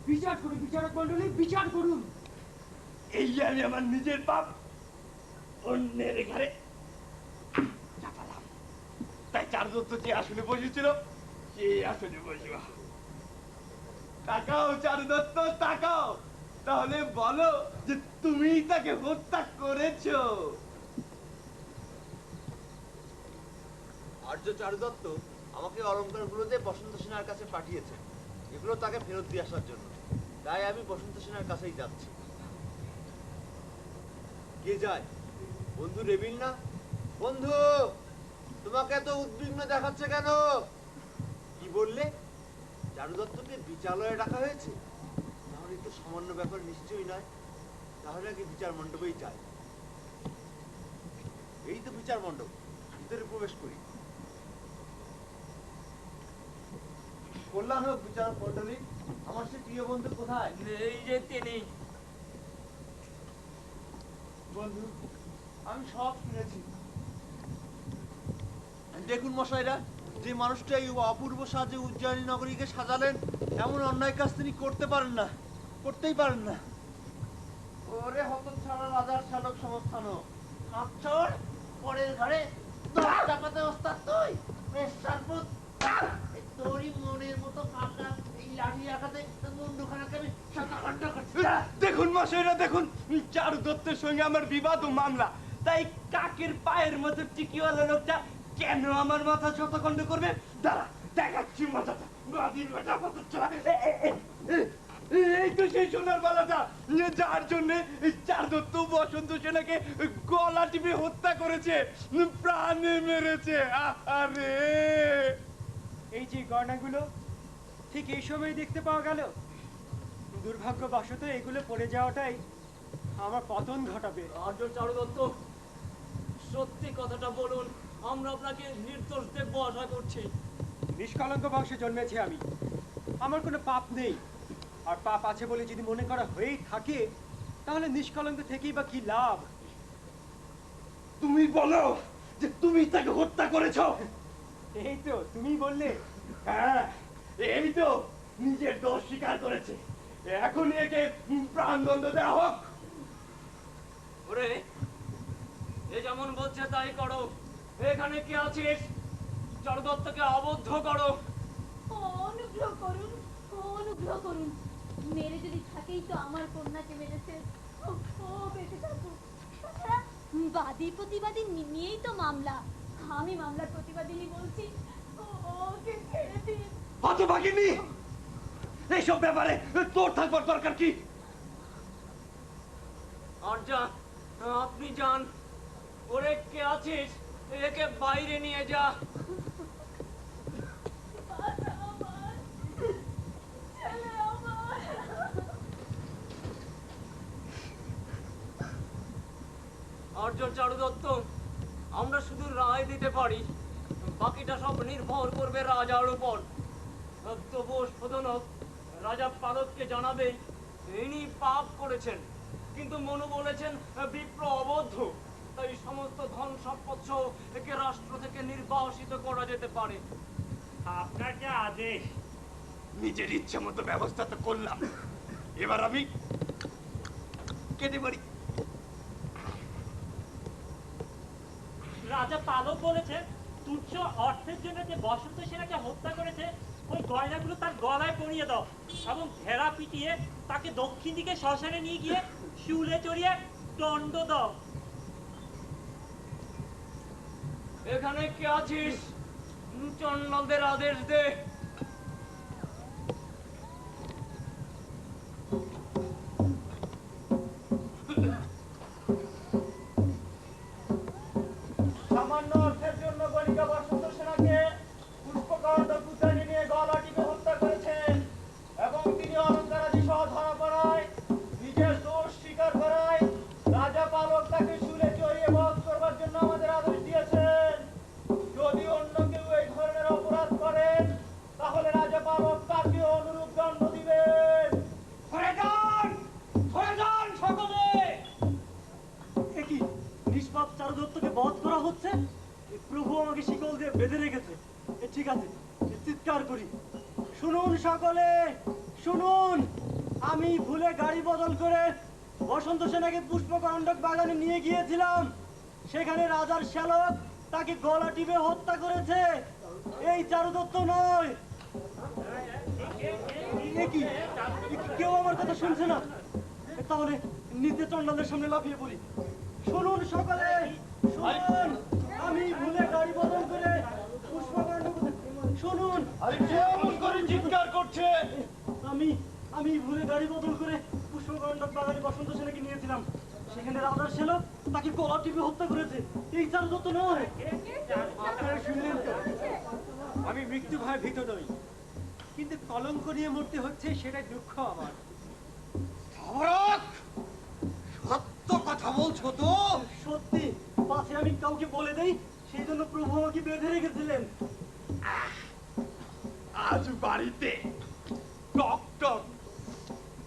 বিচার করুন বিচারক মন্ডলী, বিচার করুন। এই যে আমি আমার নিজের পাপ অন্যের ঘরে চাপালাম, তাই চারু দত্ত যে আসনে বসেছিল সেই আসনে বসিব। তাকাও চারু দত্ত, তাকাও, তাহলে বলো যে তুমি তাকে হত্যা করেছো। আর্য চারুদত্ত আমাকে অলঙ্কারগুলো দিয়ে বসন্ত সেনার কাছে পাঠিয়েছে, এগুলো তাকে ফেরত দিয়ে আসার জন্য। তাই আমি বসন্ত সেনার কাছেই যাচ্ছি। কে যায়? বন্ধু রেবিল না? বন্ধু, তোমাকে এত উদ্বিগ্ন দেখাচ্ছে কেন? কি বললে? চারুদত্তকে বিচারালয়ে রাখা হয়েছে? তাহলে তো সামান্য ব্যাপার নিশ্চয়ই নয়। তাহলে আগে বিচার মণ্ডপেই যাই। এই তো বিচার মণ্ডপ, ভিতরে প্রবেশ করি। কল্যাণ হোক বিচারক মণ্ডলী, আমার সে প্রিয় বন্ধু কোথায়? এই যে তিনি। বন্ধু, আমি সব শুনেছি। দেখুন মশাইরা, যে মানুষটা এই অপূর্ব সাজে উজ্জয়িনী নগরীকে সাজালেন, এমন অন্যায় কাজ তিনি করতে পারেন না, করতেই পারেন না। ওরে হতচ্ছাড়া রাজার শালক সংস্থান, হাতছর পরের ঘরে দশ টাকাতে ওস্তাদ তুই, বেশ্যারপুত, তোরই মনের মতো কাটা এই লাঠি আঘাতে মুন্ডুখানাকে আমি শতখণ্ড করছি। দেখুন মশাইরা, দেখুন, চারু দত্তের সঙ্গে আমার বিবাদ ও মামলা, তাই কাকের পায়ের মতো টিকিওয়ালা লোকটা কেন আমার মাথা শতখণ্ড করবে? দাঁড়া, দেখাচ্ছি মজাটা। গাদির বেটা হতচ্ছাড়া। এই তো সেই সোনার বালাটা, যার জন্য চারু দত্ত বসন্ত সেনাকে গলা টিপে হত্যা করেছে, প্রাণে মেরেছে। আরে এই যে গয়নাগুলো ঠিক এই সময় দেখতে পাওয়া গেল। দুর্ভাগ্যবশত এগুলো পড়ে যাওয়াটাই আমার পতন ঘটাবে। আর্য চারুদত্ত, সত্যি কথাটা বলুন, আমরা আপনাকে নির্দোষ দেখব আশা করছি। নিষ্কলঙ্ক বংশে জন্মেছি আমি, আমার কোনো পাপ নেই। আর পাপ আছে বলে যদি মনে করা হয়েই থাকে, তাহলে নিষ্কলঙ্ক থেকেই বা কি লাভ? তুমি বলো যে তুমি তাকে হত্যা করেছো। এই তো তুমি বললে। হ্যাঁ, এই তো নিজের দোষ স্বীকার করেছে। এখনই একে প্রাণদণ্ড দেওয়া হোক। ওরে, এ যেমন বলছে তাই করো। এখানে কে আছিস? চারুদত্তকে আবদ্ধ করো। অনুগ্রহ করুন, অনুগ্রহ করুন। মেরে যদি থাকেই তো আমার কন্যাকে মেরেছে। ও বেঁচে থাকুক। তাছাড়া বাদী প্রতিবাদী নিয়েই তো মামলা। আমি মামলার প্রতিবাদিনী বলছি, ওকে ছেড়ে দিন। হতভাগিনী, এইসব ব্যাপারে তোর থাকবার দরকার কি? আর্যা, আপনি যান। ওরে, কে আছিস? একে বাইরে নিয়ে যা। আর্য চারুদত্ত, আমরা শুধু রায় দিতে পারি, বাকিটা সব নির্ভর করবে রাজার উপর। তবুও শোধনক রাজা পালককে জানাবে ইনি পাপ করেছেন, কিন্তু মনু বলেছেন বিপ্র অবদ্ধ, তাই সমস্ত ধন সম্পদ সহ একে রাষ্ট্র থেকে নির্বাসিত করা যেতে পারে। আপনার যে আদেশ। নিজের ইচ্ছে মতো ব্যবস্থা তো করলাম, এবার আমি কেটে পারি। রাজা পালক বলেছে তুচ্ছ অর্থের জন্য যে বসন্ত সেনাকে হত্যা করেছে, ওই গয়নাগুলো তার গলায় পরিয়ে দাও এবং ঘেরা পিটিয়ে তাকে দক্ষিণ দিকে শ্মশানে নিয়ে গিয়ে শিউলে চড়িয়ে দণ্ড দাও। এখানে কে আছিস? চণ্ডালদের আদেশ দে। সামান্য অর্থের জন্য গণিকা বসন্ত সেনাকে পুষ্পকাণ্ড কুচানি নিয়ে গলা টিপে হত্যা করেছেন এবং তিনি অলঙ্কারাদি সহ ধরা পড়ায় নিজের দোষ স্বীকার করায় রাজা পালক তাকে শুলে চড়িয়ে বধ করবার জন্য আমাদের আদেশ দিয়েছেন। যদি অন্য কেউ এই ধরনের অপরাধ করেন বেঁধে রেখেছে। ঠিক আছে, চিৎকার করি, শুনুন সকলে, শুনুন। আমি ভুলে গাড়ি বদল করে বসন্ত সেনাকে পুষ্পকাণ্ডক বাগানে নিয়ে গিয়েছিলাম। সেখানে রাজার শ্যালক তাকে গলা টিপে হত্যা করেছে। এই চারুদত্ত নয়। কেউ আমার কথা শুনছে না? তাহলে নিচে চন্ডালদের সামনে লাফিয়ে পড়ি। শুনুন সকলে, শুনুন। আমি ভুলে গাড়ি বদল করে পুষ্পকাণ্ডক, শুনুন। চিৎকার করছে। আমি ভুলে গাড়ি বদল করে পুষ্পকাণ্ডক বাগানে বসন্ত সেনাকে নিয়েছিলাম। সেখানে রাজার শ্যালক তাকে গলা টিপে হত্যা করেছে। এই চারুদত্ত নয়। আপনারা শুনলেন তো? আমি মৃত্যু ভয়ে ভীত নই, কিন্তু কলঙ্ক নিয়ে মরতে হচ্ছে, সেটাই দুঃখ আমার। সত্য কথা বলছো তো? সত্যি, পাছে আমি কাউকে বলে দেই, সেই জন্য প্রভু আমাকে বেঁধে রেখেছিলেন। আজ বাড়িতে টক টক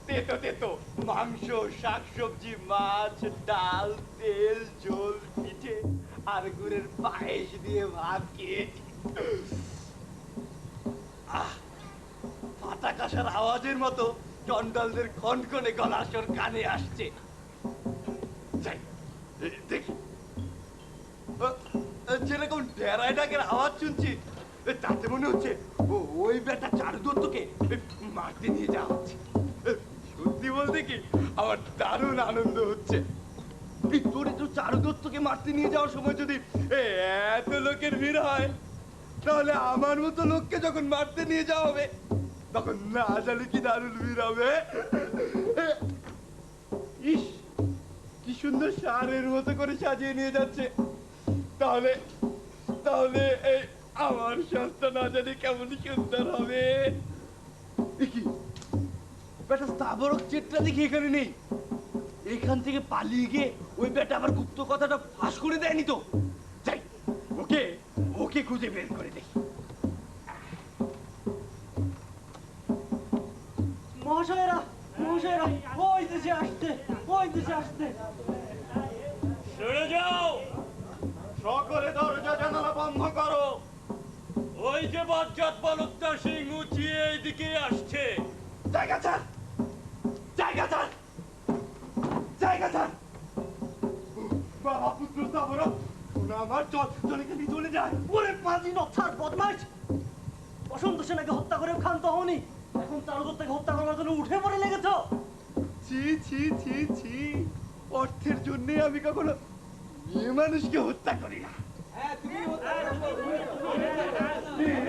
তেতো তেতো মাংস, শাকসবজি, মাছ, ডাল, তেল, ঝোল, পিঠে আর গুড়ের পায়েস দিয়ে ভাত খেয়েছি। ফাটা কাঁসার আওয়াজের মতো চন্ডালদের খনখনে গলার স্বর কানে আসছে। যাই দেখি, যেরকম ডেরায় ডাকের আওয়াজ শুনছি, তাতে মনে হচ্ছে ওই বেটা চারুদত্তকে মারতে নিয়ে যাওয়া হচ্ছে। সত্যি বলতে কি, আমার দারুণ আনন্দ হচ্ছে। এই দরিদ্র চারুদত্তকে মারতে নিয়ে যাওয়ার সময় যদি এত লোকের ভিড় হয়, তাহলে আমার মতো লোককে যখন মারতে নিয়ে যাওয়া হবে, তখন না জানি কি দারুণ ভিড় হবে। ইস, কি সুন্দর সারের মতো করে সাজিয়ে নিয়ে যাচ্ছে। তাহলে তাহলে এই আমার সস্তা না জানি কেমন সুন্দর হবে। কি বেটা স্থাবরক চেটটা দেখি এখানে নেই? এখান থেকে পালিয়ে গিয়ে ওই বেটা আবার গুপ্ত কথাটা ফাঁস করে দেয়নি তো? যাই, ওকে ওকে খুঁজে বের করে দেখি। মহাশয়েরা, মহাশয়েরা, ওই দেশে আসতে, ওই দেশে আসতে। সরে যাও, সকলে দরজা জানালা বন্ধ করো। ওই যে বজ্জাত বালকটা সিং উঁচিয়ে এইদিকে আসছে। জায়গা ছাড়, জায়গা ছাড়, জায়গা ছাড়। বাবা পুত্র স্থাবরক, শোনা আমার, চল চল এখানে চলে যায়। ওরে পাজি নচ্ছার বদমাশ! বসন্ত সেনাকে হত্যা করে ক্ষান্ত হওনি, এখন চারুদত্তকে হত্যা করার জন্য উঠে পড়ে লেগেছ। ছি ছি ছি ছি, অর্থের জন্য আমি কখনো মেয়ে মানুষকে হত্যা করি না।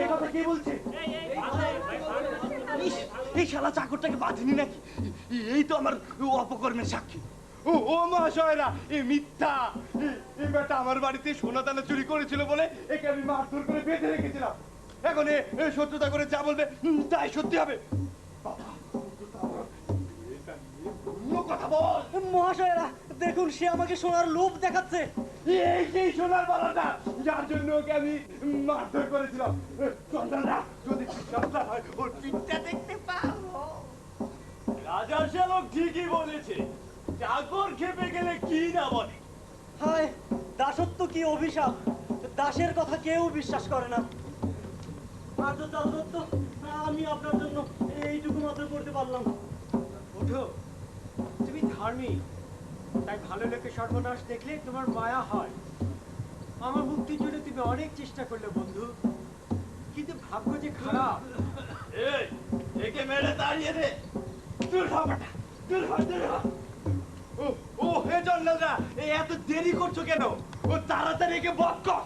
এই কথা কে বলছে? এই শালা চাকরটাকে বাঁধিনি নাকি? এই তো আমার অপকর্মের সাক্ষী। ও মহাশয়রা, এ মিথ্যা। এই বেটা আমার বাড়িতে সোনা দানা চুরি করেছিল বলে একে আমি মারধর করে বেঁধে রেখেছিলাম। এখন এ সত্যতা করে যা বলবে তাই সত্যি হবে। কথা বল। মহাশয়েরা, দেখুন, সে আমাকে সোনার লোভ দেখাচ্ছে। এই সেই সোনার বালাটা, যার জন্য ওকে আমি মারধর করেছিলাম। চন্দ্ররা, যদি বিশ্বাস না হয় ওর পিঠটা দেখতে পাবো। রাজার শ্যালক ঠিকই বলেছে, চাকর খেপে গেলে কি না বলে। হায়, দাসত্ব কি অভিশাপ! দাসের কথা কেউ বিশ্বাস করে না। আর তো চারুদত্ত, আমি আপনার জন্য এইটুকু মাত্র করতে পারলাম। ওঠো, তুমি ধার্মিক, তাই ভালো লোকের সর্বনাশ দেখলে তোমার মায়া হয়। আমার মুক্তির জন্য তুমি অনেক চেষ্টা করলে বন্ধু, কিন্তু ভাগ্য যে খারাপ। এই, একে মেরে তাড়িয়ে দে। দূর হ বেটা, দূর হ, দূর হ। ও হে জন্নালরা, এত দেরি করছো কেন? ও তাড়াতাড়ি একে বধ কর।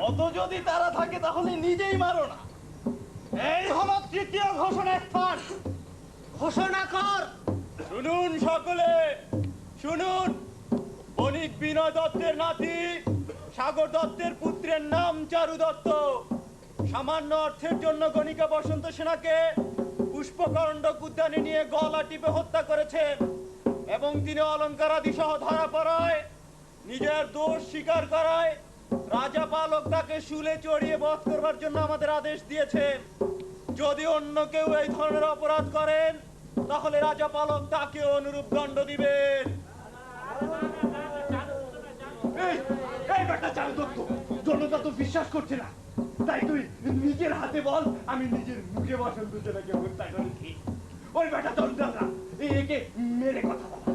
অত যদি তারা থাকে তাহলে নিজেই মারো না। এই হলো তৃতীয় ঘোষণা স্থান। ঘোষণা কর। শুনুন সকলে, শুনুন। বণিক বিনয় দত্তের নাতি সাগর দত্তের পুত্রের নাম চারু দত্ত সামান্য অর্থের জন্য গণিকা বসন্ত সেনাকে পুষ্পকাণ্ডক উদ্যানে নিয়ে গলা টিপে হত্যা করেছেন এবং তিনি অলঙ্কারাদি সহ ধরা পড়ায়, নিজের দোষ স্বীকার করায় রাজা পালক তাকে শুলে চড়িয়ে বধ করবার জন্য আমাদের আদেশ দিয়েছেন। যদি অন্য কেউ এই ধরনের অপরাধ করেন, তাহলে রাজা পালক তাকে অনুরূপ দণ্ড দিবেন। এই এই বেটা চারু দত্ত, জনতা তো বিশ্বাস করছে না, তাই তুই নিজের হাতে বল আমি নিজের মুখে বসন্ত সেনাকে হত্যা করেছি। ওই বেটা চন্দ্রা একে মেরে কথা বলা।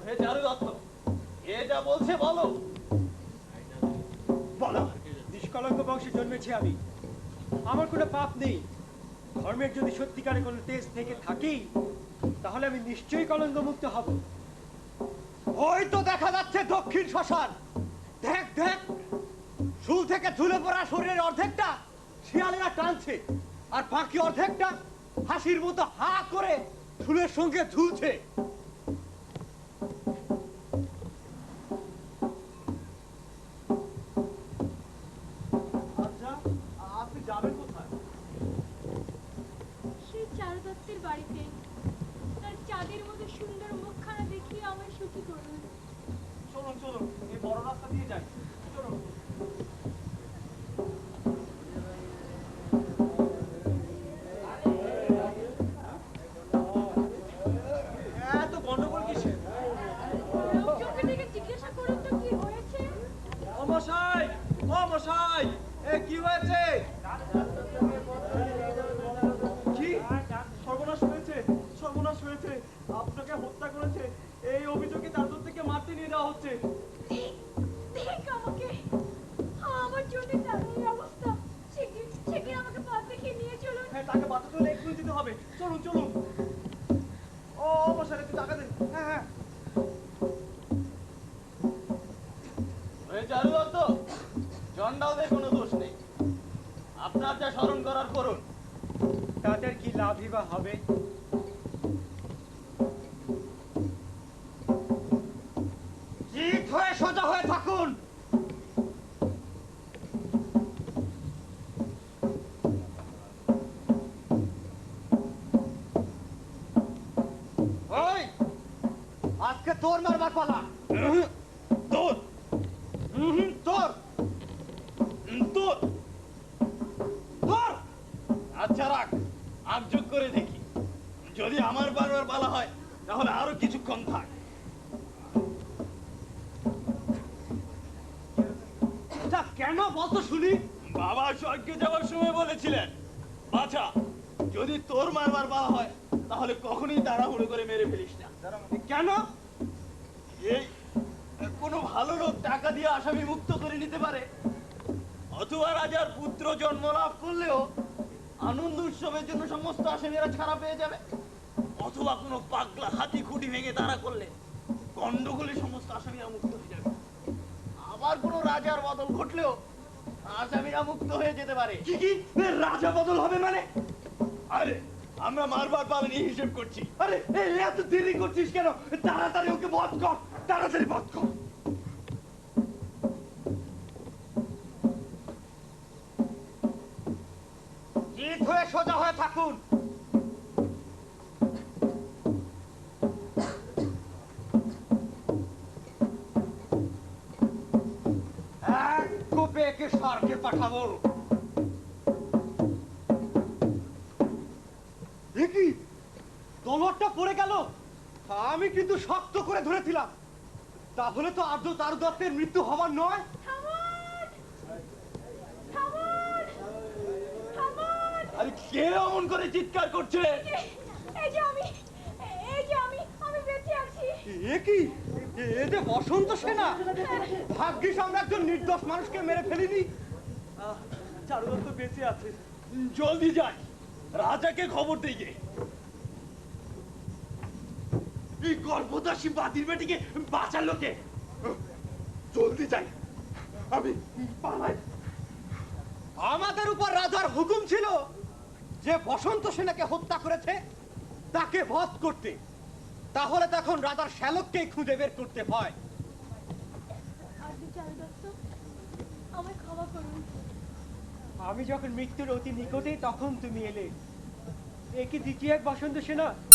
হে চারু দত্ত, এ যা বলছে বলো বলো। নিষ্কলঙ্ক বংশে জন্মেছি আমি, আমার কোনো পাপ নেই। ধর্মের যদি সত্যিকারে কোনো তেজ থেকে থাকেই, তাহলে আমি নিশ্চয়ই কলঙ্ক মুক্ত হব। ওই তো দেখা যাচ্ছে দক্ষিণ শ্মশান। দেখ দেখ, চুল থেকে ঝুলে পড়া শরীরের অর্ধেকটা শিয়ালেরা টানছে, আর বাকি অর্ধেকটা হাসির মতো হা করে চুলের সঙ্গে ঝুলছে। আচ্ছা, আপনি যাবেন কোথায়? সেই চারু দত্তের বাড়িতে তার চাঁদের মতো সুন্দর মুখখানা দেখিয়ে আমায় সুখী করুন। চলুন চলুন, এই বড় রাস্তা দিয়ে যাই। চলুন। এত গন্ডগোল কিসের? লোকজনকে ডেকে জিজ্ঞাসা করুন তো কি হয়েছে। ও মশাই, ও মশাই, এ কি হয়েছে? কি সর্বনাশ হয়েছে? সর্বনাশ হয়েছে, আপনাকে হত্যা করেছে এই অভিযোগে চারদর থেকে মারতে নিয়ে যাওয়া হচ্ছে। দেখ আমাকে, আমার জন্য তার এই অবস্থা। শিগগির আমাকে পথ দেখিয়ে নিয়ে চলুন। হ্যাঁ, তাকে বাঁচাতে হলে এক্ষুনি যেতে হবে। চলুন চলুন। ও মশাই, একটু টাকা দেন। হ্যাঁ হ্যাঁ। চারু দত্ত, চন্ডালদের কোনো দোষ নেই, আপনার যা স্মরণ করার করুন। তাদের কি লাভই বা হবে? জিত হয়ে সোজা হয়ে থাকুন। ওই, আজকে তোর মারবার পালা। তোর তোর তোর তোর আচ্ছা রাখ, আবযোগ করে দেখি, যদি আমার বারবার বলা হয় তাহলে আরো কিছুক্ষণ থাক। তা কেন বলতো শুনি? বাবা স্বর্গে যাওয়ার সময় বলেছিলেন, বাছা যদি তোর মারবার বলা হয় তাহলে কখনোই তাড়াহুড়ো করে মেরে ফেলিস না। কেন? এই কোনো ভালো লোক টাকা দিয়ে আসামি মুক্ত করে নিতে পারে, অথবা রাজার পুত্র জন্ম লাভ করলেও আনন্দ উৎসবের জন্য সমস্ত আসামিরা ছাড়া পেয়ে যাবে, অথবা কোনো পাগলা হাতি খুঁটি ভেঙে তাড়া করলে গন্ডগোলে সমস্ত আসামিরা মুক্ত হয়ে যাবে, আবার কোনো রাজার বদল ঘটলেও আসামিরা মুক্ত হয়ে যেতে পারে। কি কি রাজা বদল হবে মানে? আরে আমরা মারবার পাবে নিয়ে হিসেব করছি। আরে এত দেরি করছিস কেন? তাড়াতাড়ি ওকে বধ কর, তাড়াতাড়ি বধ কর। জিত হয়ে সোজা হয়ে থাকুন। এক কোপে একে স্বর্গে পাঠাবো। কি তলোয়ারটা পড়ে গেল? আমি কিন্তু শক্ত করে ধরেছিলাম। তাহলে তো আর্য চারু দত্তের মৃত্যু হবার নয়। আরে কে অমন করে চিৎকার করছে? এই যে আমি বেঁচে আছি। এ কি? এ যে বসন্ত সেনা। ভাগ্যিস আমরা একজন নির্দোষ মানুষকে মেরে ফেলিনি। চারু দত্ত বেঁচে আছে। জলদি যাই, রাজাকে খবর দিই গে। এই গর্ভদাসী বাতির বেটিকে বাঁচালো কে? জলদি যাই, আমি পালাই। আমাদের উপর রাজার হুকুম ছিল যে বসন্ত সেনাকে হত্যা করেছে তাকে বধ করতে। তাহলে তখন রাজার শ্যালককেই খুঁজে বের করতে হয়। আর্য চারু দত্ত, আমায় ক্ষমা করুন। আমি যখন মৃত্যুর অতি নিকটে তখন তুমি এলে। এ কি দ্বিতীয় এক বসন্ত সেনা?